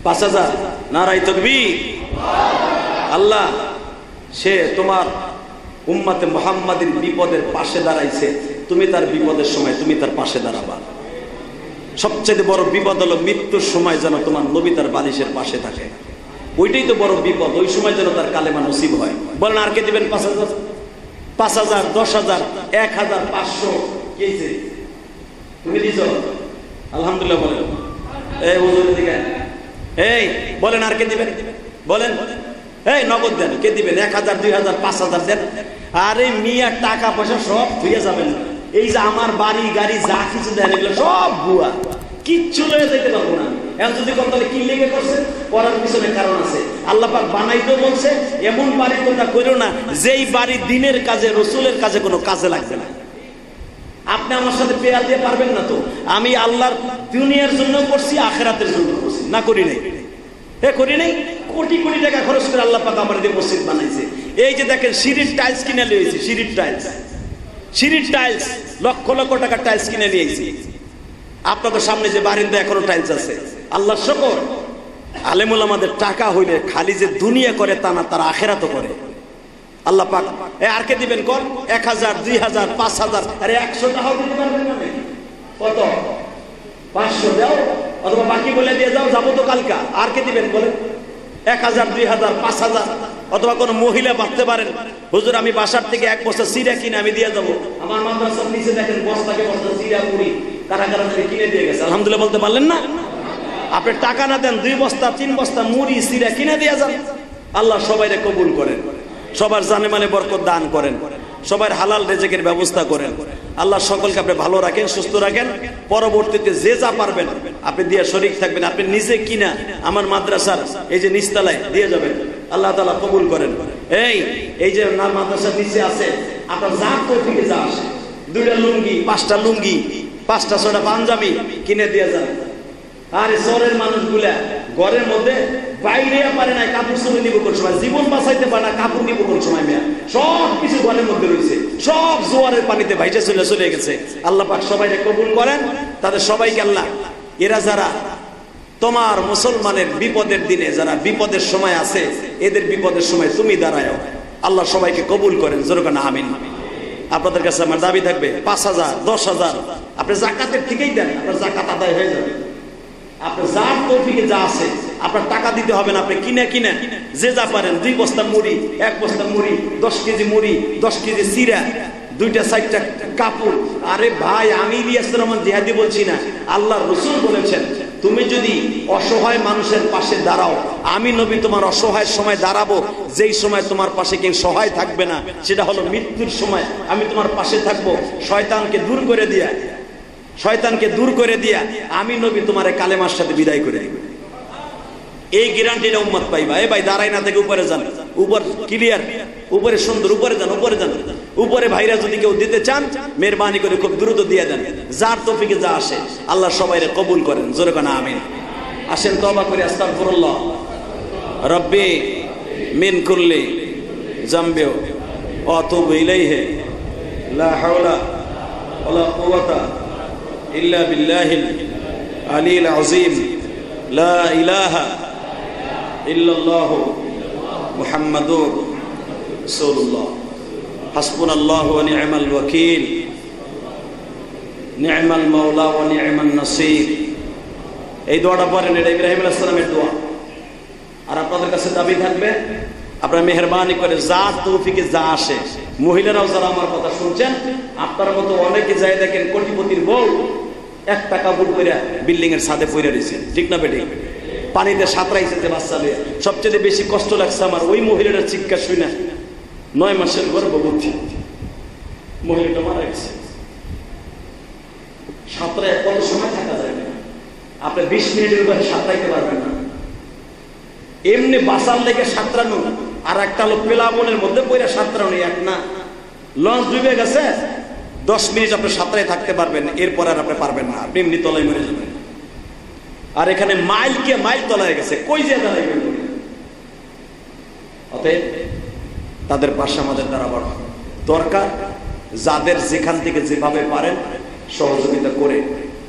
5,000। নারায়ে তাকবীর। আল্লাহ সে তোমার উম্মতে মুহাম্মাদের বিপদের পাশে দাঁড়াইছে, তুমি তার বিপদের সময় তুমি তার পাশে দাঁড়াবা। সবচেয়ে বড় বিপদ হলো মৃত্যুর সময় যেন তোমার নবী তার বালিশের পাশে থাকে, ওইটাই তো বড় বিপদ। ওই সময় যেন তার কালেমা নসিব হয়। বলেন আর কে দিবেন? 5,000, 5,000, 10,000, 1,000, 500। কি তুমি দিছো? আলহামদুলিল্লাহ বলেন। এই হুজুরের দিকে এই বলেন আর কে দিবেন? বলেন। এই নগদ দেন। কে দিবেন? 1,000, 2,000, 5,000 দেন। আরে মিয়া টাকা পয়সা সব ধুয়ে যাবেন। এই যে আমার বাড়ি গাড়ি যা কিছু দেন, এগুলো সব ভুয়া, কিচ্ছু লয়ে যেতে পারবো না। এখন যদি কোন তাহলে কি লেগে করছেন, করার পিছনে কারণ আছে। আল্লাহ পাক বানাইতেও বলছে, এমন বাড়ি তোমরা করো না যেই বাড়ি দিনের কাজে, রসুলের কাজে কোনো কাজে লাগবে না। আপনি আমার সাথে পেয়ার দিয়ে পারবেন না তো। আমি আল্লাহর দুনিয়ার জন্য করছি, আখিরাতের জন্য করছি, না করি নাই? করি নাই। কোটি কোটি টাকা খরচ করে আল্লাহ পাক আমার দিয়ে মসজিদ বানাইছে। এই যে দেখেন সিঁড়ির টাইলস কিনে নিয়েছি, সিঁড়ির টাইলস লক্ষ লক্ষ টাকা টাইলস কিনে নিয়েছি। আপনাদের সামনে যে বারিন্দা এখনো টাইলস আছে। আল্লাহ শুকর, আলেমুল আমাদের টাকা হইলে খালি যে দুনিয়া করে তা না, তারা আখিরাতও করে। আল্লাহ পাক আর কে দিবেন কোন? 1,000, 2,000, 5,000, আরে 100 টাকাও দিতে পারবেন না? কত? 500 দাও, অথবা বাকি বলে দিয়ে যাও, যাবো তো কালকা। আর কে দিবেন বলেন? 1,000, 2,000, 5,000। অথবা কোনো মহিলা ভাবতে পারেন হুজুর আমি বাসার থেকে 1 বস্তা সিরা কিনে আমি দিয়ে যাবো। আমার মাদ্রাসার নিচে দেখেন বস্তাকে বস্তা সিরা মুড়ি কারা কারা কিনে দিয়ে গেছে। আলহামদুলিল্লাহ বলতে পারলেন না? আপনি টাকা না দেন, 2 বস্তা 3 বস্তা মুড়ি সিরা কিনে দিয়ে যান। আল্লাহ সবাইরে কবুল করেন, সবার জানে মানে বরকত দান করেন। সবার হালাল রিজিকের ব্যবস্থা করেন। আল্লাহ সকলকে আপনি ভালো রাখেন, সুস্থ রাখেন। পরবর্তীতে যে যা পারবেন আপনি দিয়ে শরীক থাকবেন। আপনি নিজে কিনা আমার মাদ্রাসার এই যে নিচতলায় দিয়ে যাবেন, আল্লাহ তাআলা কবুল করেন। এই যে মাদ্রাসার নিচে আছে, আপনার যা তৌফিকে যা আসে, 2টা লুঙ্গি, 5টা লুঙ্গি, 5টা 6টা পাঞ্জাবি কিনে দিয়ে যান। আর শহরের মানুষগুলা ঘরের মধ্যে বাইরে পারে না, কাপড় চুরি নিব কোন সময়, জীবন বাঁচাইতে পারে না, কাপড় নিব কোন সময়, মেয়া সব কিছু ঘরের মধ্যে রয়েছে, সব জোয়ারের পানিতে ভাইসে চলে গেছে। আল্লাহ পাক সবাইকে কবুল করেন, তাদের সবাইকে আল্লাহ, এরা যারা তোমার মুসলমানের বিপদের দিনে যারা বিপদের সময় আছে, এদের বিপদের সময় তুমি দাঁড়াও। আল্লাহ সবাইকে কবুল করেন, জোরে বলেন আমিন। আপনাদের কাছে আমার দাবি থাকবে 5,000 10,000 আপনি যাকাতের থেকেই দেন, আপনার যাকাত আদায় হয়ে যাবে। আপনার যার তৌফিকে যা আছে, আপনার টাকা দিতে হবে না, আপনি কিনে যে যা পারেন, 2 বস্তা মুড়ি, 1 বস্তা মুড়ি, 10 কেজি মুড়ি, 10 কেজি চিরা, 2টা 4টা কাপড়। আরে ভাই, আমি ইলিয়াস রহমান জিহাদি বলছি না, আল্লাহর রাসূল বলেছেন তুমি যদি অসহায় মানুষের পাশে দাঁড়াও, আমি নবী তোমার অসহায়ের সময় দাঁড়াবো। যেই সময় তোমার পাশে কেউ সহায় থাকবে না, সেটা হলো মৃত্যুর সময়। আমি তোমার পাশে থাকবো, শয়তানকে দূর করে দিয়া আমি নবী তোমারে কালেমার সাথে বিদায় করে দিব। এই গ্যারান্টিটা উম্মত পাইবা। ভাই দাঁড়াই না থেকে উপরে যান, উপর ক্লিয়ার, উপরে সুন্দর, উপরে যান। উপরে ভাইরা যদি কেউ দিতে চান, মেহরবানি করে খুব দ্রুত দিয়ে দেন। যার তৌফিকে যা আসে আল্লাহ সবাইরে কবুল করেন, জোরে কোন আমিন। আসেন তওবা করি, আস্তাগফিরুল্লাহ রব্বি মিন কুল্লি যামবি ওয়া আতুবু ইলাইহি লা হাওলা ওয়ালা কুওয়াতা ইল্লা বিল্লাহিল আলিয়্যিল আযীম লা ইলাহা ইল্লাল্লাহু মুহাম্মাদুর রাসূলুল্লাহ হাসবুনাল্লাহু ওয়া নি'মাল ওয়াকিল নি'মাল মাওলা ওয়া নি'মান নাসীর। এই দোয়াটা পড়েন, এটা ইব্রাহিম আলাইহিস সালামের দোয়া। আর আপনাদের কাছে দাবি থাকবে, আপনারা মেহেরবানি করে যার তৌফিকে যা আসে, মহিলারাও যারা আমার কথা শুনছেন, আপনার মতো অনেকে যায় দেখেন কোটিপতির বউ একটা কাপড় পরে বিল্ডিং এর ছাদে পড়ে রয়েছে, ঠিক না বেটি? পানিতে সাঁতরাইছে যে বাচ্চা নিয়ে। সবচেয়ে বেশি কষ্ট লাগছে আমার ওই মহিলাটার চিৎকার শুনে, 9 মাসের গর্ভবতী মহিলাটা মারা গেছে। সাঁতরায় কত সময় থাকা যায় না, আপনি 20 মিনিটের উপরে সাঁতরাইতে পারবেন না। এমনি বাসার লেগে সাঁতরানো, আর একটা হলো প্লাবনের মধ্যে পড়ে সাঁতরানো। এক না, লঞ্চ ডুবে গেছে, 10 মিনিট আপনি সাঁতরাই থাকতে পারবেন, এরপর আর আপনি পারবেন না, আপনি এমনি তলায় মরে যাবেন। আর এখানে মাইল তলায় গেছে, কই যে দাঁড়াইবেন? অতএব তাদের পাশে আমাদের দাঁড়াবার দরকার। যাদের যেখান থেকে যেভাবে পারেন সহযোগিতা করে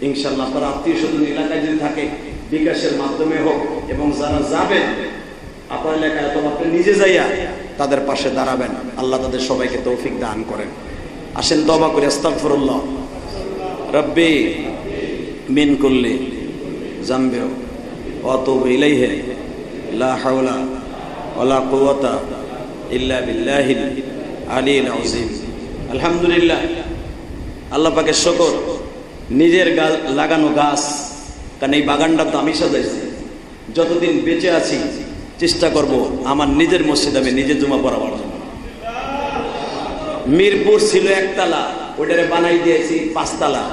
ইনশাআল্লাহ, তারা আত্মীয় স্বজন এলাকায় যদি থাকে, বিকাশের মাধ্যমে হোক, এবং যারা যাবেন আপনার এলাকায় অথবা আপনি নিজে যাইয়া তাদের পাশে দাঁড়াবেন। আল্লাহ তাদের সবাইকে তৌফিক দান করেন। আসেন তওবা করি, আস্তাগফিরুল্লাহ রব্বি মিন কুল্লি যামবি ওয়া আতুবু ইলাইহি লা হাওলা ওয়ালা কুওয়াতা ইল্লা বিল্লাহিল আলিয়্যিল আযীম। আলহামদুলিল্লাহ, আল্লাহ পাকের শুকর, নিজের লাগানো গাছ, কারণ এই বাগানটা তো আমি সাজাইছি। যতদিন বেঁচে আছি চেষ্টা করব আমার নিজের মসজিদ আমি নিজে জুমা পড়াবার জন্য। মিরপুর ছিল 1 তলা, ওইটারে বানাই দিয়েছি 5 তলা।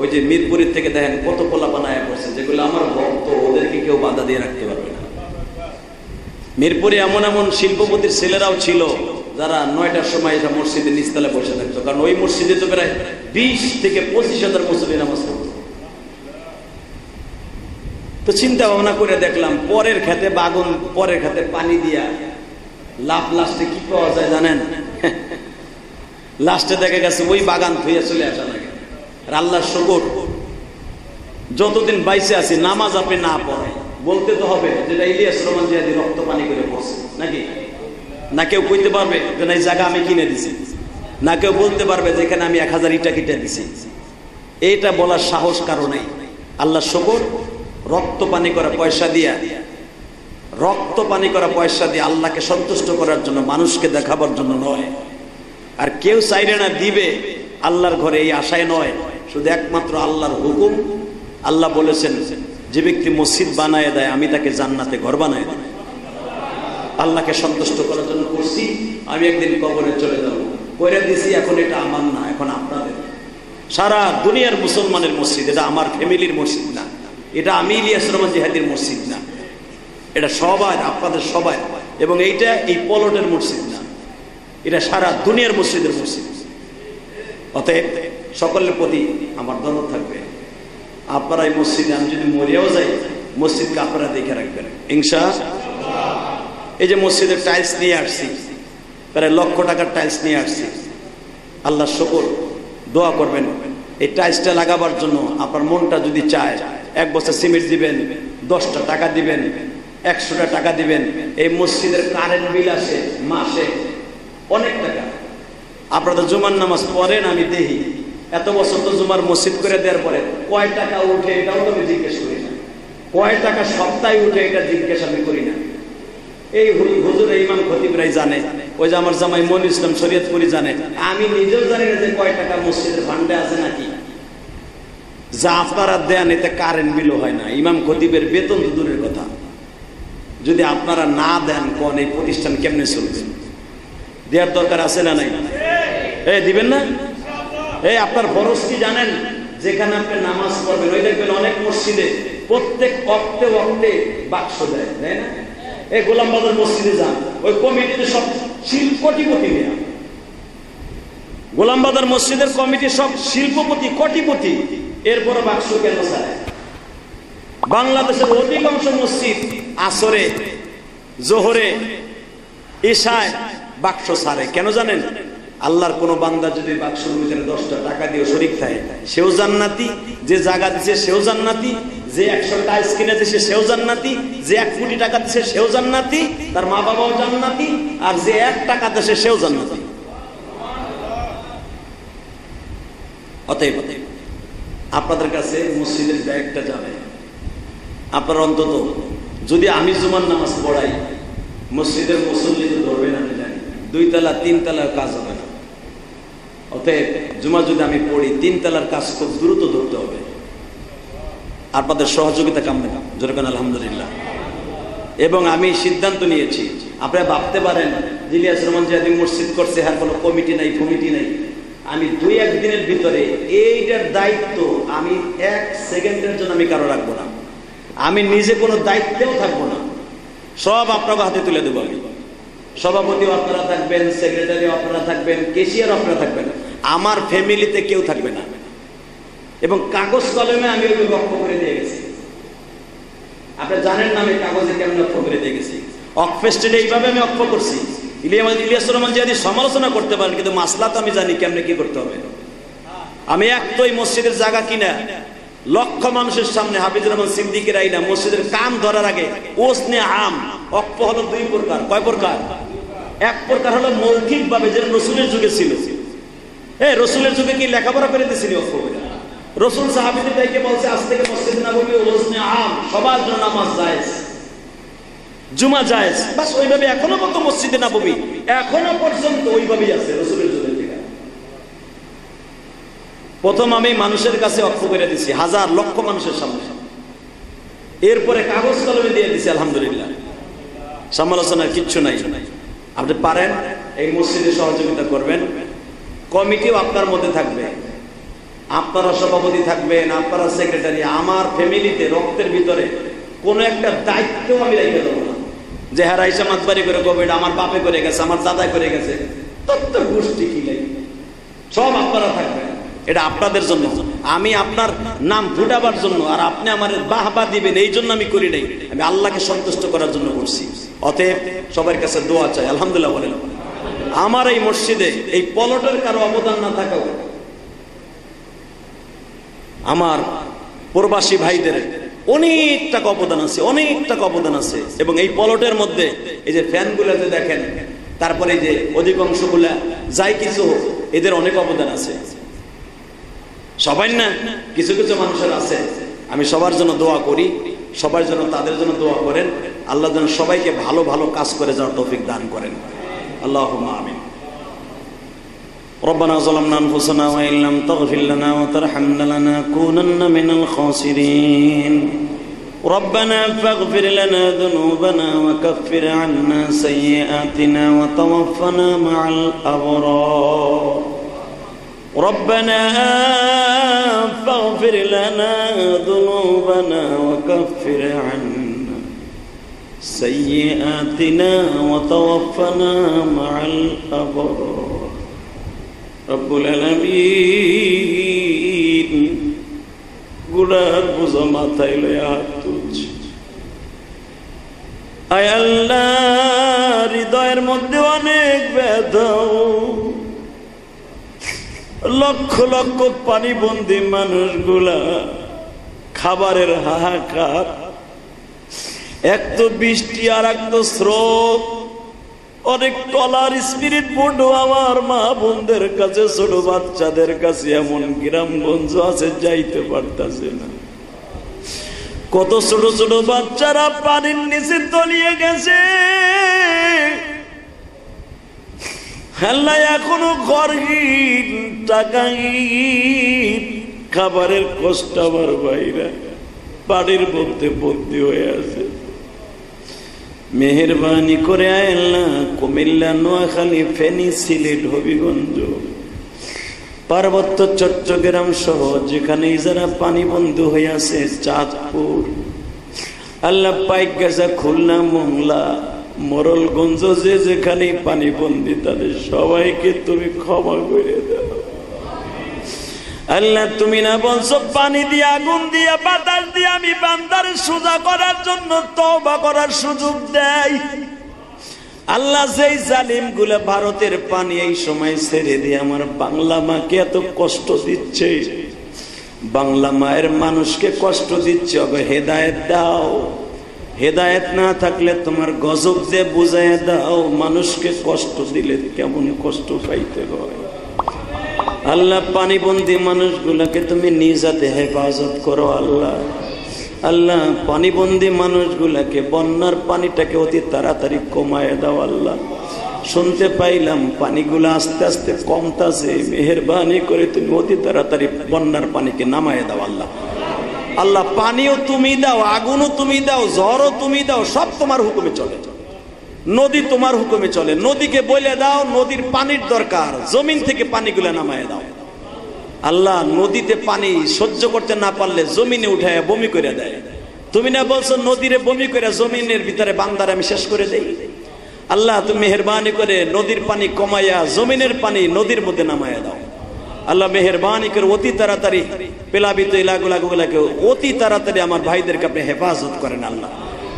ওই যে মিরপুরের থেকে দেখেন কত পোলা বানায় পড়ছে, যেগুলো আমার ভক্ত, ওদেরকে কেউ বাধা দিয়ে রাখতে পারবে না। মিরপুরে এমন শিল্পপতির ছেলেরাও ছিল যারা 9টার সময় এটা মসজিদের নিচতলায় বসে থাকতো, কারণ ওই মসজিদে তো প্রায় 20 থেকে 25,000 মুসল্লি নামাজ পড়তো। তো চিন্তা ভাবনা করে দেখলাম, পরের খেতে বাগুন, পরের খেতে পানি দিয়া লাস্টে কি পাওয়া যায় জানেন? লাস্টে দেখা গেছে ওই বাগান ধুয়ে চলে আসা লাগে। আর আল্লাহর শুকর, যতদিন বাইসে আছি নামাজ আপনি না পড়ে বলতে তো হবে যেটা ইলিয়াস রহমান জিহাদি রক্ত পানি করে পড়ছে, নাকি? না কেউ কইতে পারবে যে এই জায়গা আমি কিনে দিছি, না কেউ বলতে পারবে যে এখানে আমি 1000 ইটা কিনে দিছি। এইটা বলার সাহস কারো নাই। আল্লাহর শুকর, রক্ত পানি করা পয়সা দিয়ে আল্লাহকে সন্তুষ্ট করার জন্য, মানুষকে দেখাবার জন্য নয়। আর কেউ চাইলে না দিবে আল্লাহর ঘরে, এই আশায় নয়, শুধু একমাত্র আল্লাহর হুকুম। আল্লাহ বলেছেন, যে ব্যক্তি মসজিদ বানায় দেয় আমি তাকে জান্নাতে ঘর বানায় দেয়। আল্লাহকে সন্তুষ্ট করার জন্য করছি, আমি একদিন কবরে চলে যাব। করে দিছি, এখন এটা আমার না, এখন আপনাদের। সারা দুনিয়ার মুসলমানের মসজিদ, এটা আমার ফ্যামিলির মসজিদ না, এটা আমি ইলিয়াস রহমান জিহাদির মসজিদ না, এটা সবাই আপনাদের সবাই। এবং এইটা এই পলটের মসজিদ না, এটা সারা দুনিয়ার মসজিদের মসজিদ। অতএব সকলের প্রতি আমার দরদ থাকবে, আপনারা এই মসজিদে, আমি যদি মরিয়াও যাই, মসজিদকে আপনারা দেখে রাখবেন ইনশাআল্লাহ। এই যে মসজিদের টাইলস নিয়ে আসছি, প্রায় লক্ষ টাকার টাইলস নিয়ে আসছি, আল্লাহ শুকর, দোয়া করবেন এই টাইলসটা লাগাবার জন্য। আপনার মনটা যদি চায় 1 বছর সিমেন্ট দিবেন, 10টা টাকা দিবেন, 100টা টাকা দিবেন। এই মসজিদের কারেন্ট বিল আসে মাসে অনেক টাকা। আপনারা জুমার নামাজ পড়েন, আমি দেখি এত বছর তো জুমার মসজিদ করে দেওয়ার পরে কয় টাকা উঠে এটাও তো আমি জিজ্ঞেস করি না, কয় টাকা সপ্তাহে উঠে এটা জিজ্ঞেস আমি করি না। এই হুজুর ইমাম খতিবরাই জানে, ওই যে আমার জামাই মনির ইসলাম শরীয়তপুরি জানে, আমি নিজেও জানি না যে কয় টাকা মসজিদের ফান্ডে আছে নাকি। যা আপনারা দেন এতে কারেন্ট বিলও হয় না, ইমাম খতিবের বেতন তো দূরের কথা। যদি আপনারা না দেন, কোন এই প্রতিষ্ঠান কেমনে চলবে? দেওয়ার দরকার আছে না নাই? দিবেন না? আপনার ফরজ কি জানেন? যেখানে আপনি নামাজ পড়বেন, ওই দেখবেন অনেক মসজিদে প্রত্যেক অক্টে অক্টে বাক্স দেয়, তাই না? এই গোলাম বাজার মসজিদে যান, ওই কমিটিতে সব শিল্পপতি নেয়া, গোলাম বাজার মসজিদের কমিটি সব শিল্পপতি, কোটিপতি, এরপরে বাক্স কেন চায়? বাংলাদেশের অধিকাংশ মসজিদ আসরে, জোহরে, ইশায় বাক্স ছাড়ে কেন জানেন? আল্লাহর কোন বান্দা যদি বাক্সের ভিতরে 10টা টাকা দিয়ে শরীক থাকে, সেও জান্নাতি, যে জায়গা দিছে সেও জান্নাতি, যে 100 টাইলস কিনে দিছে সেও জান্নাতি, যে 1 কোটি টাকা দিছে সেও জান্নাতি, তার মা বাবাও জান্নাতি, আর যে 1 টাকা দিছে সেও জান্নাতি। অতএব আপনাদের কাছে মসজিদের ব্যাগটা যাবে। আপনার অন্তত যদি আমি জুমার নামাজ পড়াই, মসজিদের মুসল্লি তো ধরবেন, আমি জানি 2 তলা 3 তলার কাজ হবে না। অতএব জুমা যদি আমি পড়ি, 3 তলার কাজ খুব দ্রুত ধরতে হবে। আপনাদের সহযোগিতা কামনা, যেরকম আলহামদুলিল্লাহ। এবং আমি সিদ্ধান্ত নিয়েছি, আপনারা ভাবতে পারেন ইলিয়াস রহমান জিহাদি মসজিদ করছে, আর কোনো কমিটি নাই, কমিটি নাই। আমি 2-1 দিনের ভিতরে এইটার দায়িত্ব আমি 1 সেকেন্ডের জন্য আমি কারো রাখবো না, আমি নিজে কোনো দায়িত্বেও থাকবো না, সব আপনার হাতে তুলে দেবো। আমি সভাপতি আপনারা থাকবেন, সেক্রেটারি আপনারা থাকবেন, ক্যাশিয়ার আপনারা থাকবেন, আমার ফ্যামিলিতে কেউ থাকবে না। এবং কাগজ কলমে আমি ওই লক্ষ্য করে দিয়ে গেছি। আপনারা জানেন না আমি কাগজে কেমন লক্ষ্য করে দিয়ে গেছি। অকফেস্টেড এইভাবে আমি অক্ষ করছি। ইলিয়াস রহমান জিহাদি সমালোচনা করতে পারেন, কিন্তু মাসলা তো আমি জানি কেমনে কি করতে হবে। আমি একটাই মসজিদের জায়গা কিনা লক্ষ মানুষের সামনে হাফিজুর রহমান সিদ্দিকের আইনা মসজিদের কাম ধরার আগে ওসনে আম অক্ষ হলো 2 প্রকার। কয় প্রকার? 1 প্রকার হলো মৌখিক ভাবে, যেটা রসুলের যুগে ছিল। রসুলের যুগে কি লেখাপড়া করে দিয়েছিল অক্ষ করে? রসুল সাহাবীদের তাইকে বলছে, আজ থেকে মসজিদ নববী ওসনে আম, সবার জন্য নামাজ জায়েজ, জুমা জায়েজ। বাস ওইভাবে এখনো পর্যন্ত মসজিদে নববী এখনো পর্যন্ত ওইভাবেই আছে রসুলের যুগের থেকে। প্রথম আমি মানুষের কাছে অক্ষ করে দিছি, 1000 লক্ষ মানুষের সামনে। এরপরে কাগজ কলমে দিয়ে দিছি, আলহামদুলিল্লাহ। সমালোচনার কিচ্ছু নাই। আপনি পারেন এই মসজিদে সহযোগিতা করবেন, কমিটিও আপনার মধ্যে থাকবে, আপনারা সভাপতি থাকবেন, আপনারা সেক্রেটারি। আমার ফ্যামিলিতে রক্তের ভিতরে কোনো একটা দায়িত্ব আমি রেখে দেবো না যে হ্যাঁ রাইসা মাতবাড়ি করে কোভিড আমার বাপে করে গেছে, আমার দাদা করে গেছে, তত্ত্ব গোষ্ঠী কি লাগে, সব আপনারা থাকবেন। এটা আপনাদের জন্য, আমি আপনার নাম ফুটাবার জন্য, আর আপনি আমার বাহবা দিবেন এই জন্য আমি করি নাই, আমি আল্লাহকে সন্তুষ্ট করার জন্য করছি। অতএব সবার কাছে দোয়া চাই, আলহামদুলিল্লাহ বলেন। আমার এই মসজিদে এই পলটের কারো অবদান না থাকাও, আমার প্রবাসী ভাইদের অনেক টাকা অবদান আছে, অনেক টাকা অবদান আছে। এবং এই পলটের মধ্যে এই যে ফ্যানগুলো যে দেখেন, তারপরে এই যে অধিকাংশগুলা যাই কিছু হোক, এদের অনেক অবদান আছে। সবাই না, কিছু কিছু মানুষের আছে। আমি সবার জন্য দোয়া করি, সবার জন্য তাদের জন্য দোয়া করেন। আল্লাহ যেন সবাইকে ভালো ভালো কাজ করে যাওয়ার তৌফিক দান করেন। আল্লাহুম্মা আমিন। ربنا ظلمنا أنفسنا وإن لم تغفر لنا وترحمنا لنكونن من الخاسرين ربنا فاغفر لنا ذنوبنا وكفر عنا سيئاتنا وتوفنا مع الأبرار ربنا فاغفر لنا ذنوبنا وكفر عنا سيئاتنا وتوفنا مع الأبرار رب العالمين গুনার বোঝা মাথায় লইয়া হাত তুলছি আয় আল্লাহ হৃদয়ের মধ্যে অনেক ব্যথা লক্ষ লক্ষ পানিবন্দী মানুষগুলা খাবারের হাহাকার এক তো বৃষ্টি আর এক তো স্রোত অনেক কলার স্পিরিট বন্ধু আমার মা বোনদের কাছে ছোট বাচ্চাদের কাছে এমন গ্রামগঞ্জ আছে যাইতে পারতাছে না কত ছোট ছোট বাচ্চারা পানির নিচে তলিয়ে গেছে আল্লাহ এখনো ঘরহীন টাকাহীন খাবারের কষ্ট আমার ভাইরা পানির মধ্যে বন্দী হয়ে আছে মেহেরবানি করে আল্লাহ কুমিল্লা নোয়াখালী ফেনী সিলেট হবিগঞ্জ পার্বত্য চট্টগ্রাম সহ যেখানে যারা পানি বন্ধ হয়ে আছে চাঁদপুর আল্লাহ পাইকগাছা খুলনা মোংলা মোরলগঞ্জ যে যেখানে পানি বন্দি তাদের সবাইকে তুমি ক্ষমা করে দাও আল্লাহ তুমি না বলছো পানি দিয়ে আগুন দিয়ে বাতাস দিয়ে আমি বান্দার সোজা করার জন্য তওবা করার সুযোগ দেই আল্লাহ যেই জালিম গুলা ভারতের পানি এই সময় ছেড়ে দিয়ে আমার বাংলা মাকে এত কষ্ট দিচ্ছে বাংলা মায়ের মানুষকে কষ্ট দিচ্ছে ওকে হেদায়েত দাও হেদায়েত না থাকলে তোমার গজব দিয়ে বুঝায় দাও মানুষকে কষ্ট দিলে কেমন কষ্ট পাইতে হয় আল্লাহ পানিবন্দী মানুষগুলাকে তুমি নিজ হাতে হেফাজত করো আল্লাহ আল্লাহ পানিবন্দী মানুষগুলাকে বন্যার পানিটাকে অতি তাড়াতাড়ি কমায় দাও আল্লাহ শুনতে পাইলাম পানিগুলা আস্তে আস্তে কমতাছে মেহেরবানি করে তুমি অতি তাড়াতাড়ি বন্যার পানিকে নামায় দাও আল্লাহ আল্লাহ পানিও তুমি দাও আগুনও তুমি দাও ঝড়ও তুমি দাও সব তোমার হুকুমে চলে নদী তোমার হুকুমে চলে নদীকে বলে দাও নদীর পানির দরকার জমিন থেকে পানিগুলো নামায় দাও আল্লাহ নদীতে পানি সহ্য করতে না পারলে জমিনে উঠায় বমি করে দেয় তুমি না বলছো নদীরে বমি করে জমিনের ভিতরে বান্দার আমি শেষ করে দেই আল্লাহ তুমি মেহেরবানি করে নদীর পানি কমাইয়া জমিনের পানি নদীর মধ্যে নামায়া দাও আল্লাহ মেহেরবানি করে অতি তাড়াতাড়ি প্লাবিত এলাকাগুলোকে অতি তাড়াতাড়ি আমার ভাইদেরকে আপনি হেফাজত করেন আল্লাহ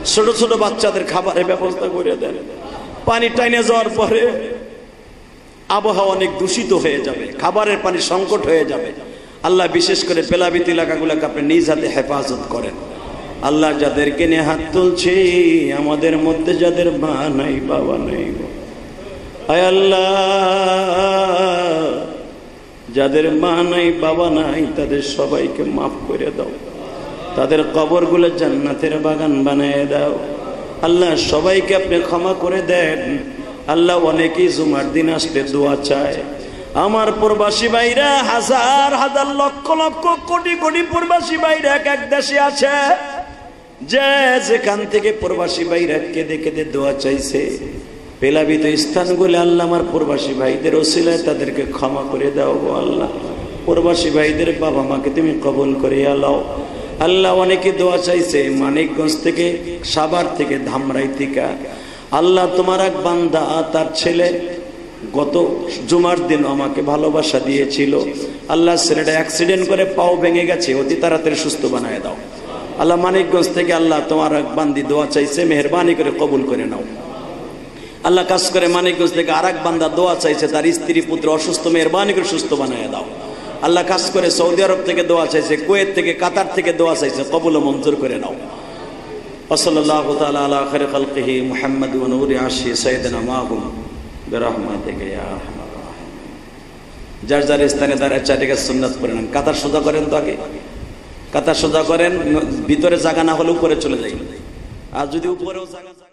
ছোট ছোট বাচ্চাদের খাবারের ব্যবস্থা করে দেন পানি টাইনে যাওয়ার পরে আবহাওয়া অনেক দূষিত হয়ে যাবে খাবারের পানি সংকট হয়ে যাবে আল্লাহ বিশেষ করে প্লাবিত এলাকাগুলোকে আপনি নিজ হাতে হেফাজত করেন আল্লাহ যাদেরকে নিয়ে হাত তুলছি আমাদের মধ্যে যাদের মা নাই বাবা নাই আয় আল্লাহ যাদের মা নাই বাবা নাই তাদের সবাইকে মাফ করে দাও তাদের কবরগুলো জান্নাতের বাগান বানিয়ে দাও আল্লাহ সবাইকে আপনি ক্ষমা করে দেন আল্লাহ অনেকেই জুমার দিন আসলে দোয়া চায় আমার প্রবাসী ভাইরা হাজার হাজার লক্ষ লক্ষ কোটি কোটি প্রবাসী ভাইরা এক এক দেশে আছে যে যেখান থেকে প্রবাসী ভাইরা কেঁদে কেঁদে দোয়া চাইছে প্লাবিত স্থানগুলো আল্লাহ আমার প্রবাসী ভাইদের ওসিলায় তাদেরকে ক্ষমা করে দাও গো আল্লাহ প্রবাসী ভাইদের বাবা মাকে তুমি কবুল করে আলাও আল্লাহ অনেকে দোয়া চাইছে মানিকগঞ্জ থেকে সাভার থেকে ধামরাই থেকে আল্লাহ তোমার এক বান্দা তার ছেলে গত জুমার দিন আমাকে ভালোবাসা দিয়েছিল আল্লাহ ছেলেটা অ্যাক্সিডেন্ট করে পাও ভেঙে গেছে অতি তাড়াতাড়ি সুস্থ বানায় দাও আল্লাহ মানিকগঞ্জ থেকে আল্লাহ তোমার এক বান্দি দোয়া চাইছে মেহেরবানি করে কবুল করে নাও আল্লাহ কাজ করে মানিকগঞ্জ থেকে আর এক বান্দা দোয়া চাইছে তার স্ত্রী পুত্র অসুস্থ মেহেরবানি করে সুস্থ বানায় দাও আল্লাহ কাজ করে সৌদি আরব থেকে দোয়া চাইছে কুয়েত থেকে কাতার থেকে দোয়া চাইছে কবুল ও মঞ্জুর করে নাও সাল্লাল্লাহু তাআলা আলা খায়রি খালকিহি মুহাম্মদ ওয়া নূরি আরশি সাইয়্যিদিনা মাহুম বিরহমাতিকা ইয়া আরহামার রাহিমিন যার যার স্থানে দাঁড়ায় চারদিকে সুন্নাত পড়ে নেন কাতার সোজা করেন তো আগে কাতার সোজা করেন ভিতরে জায়গা না হলে উপরে চলে যাই আর যদি উপরেও জায়গা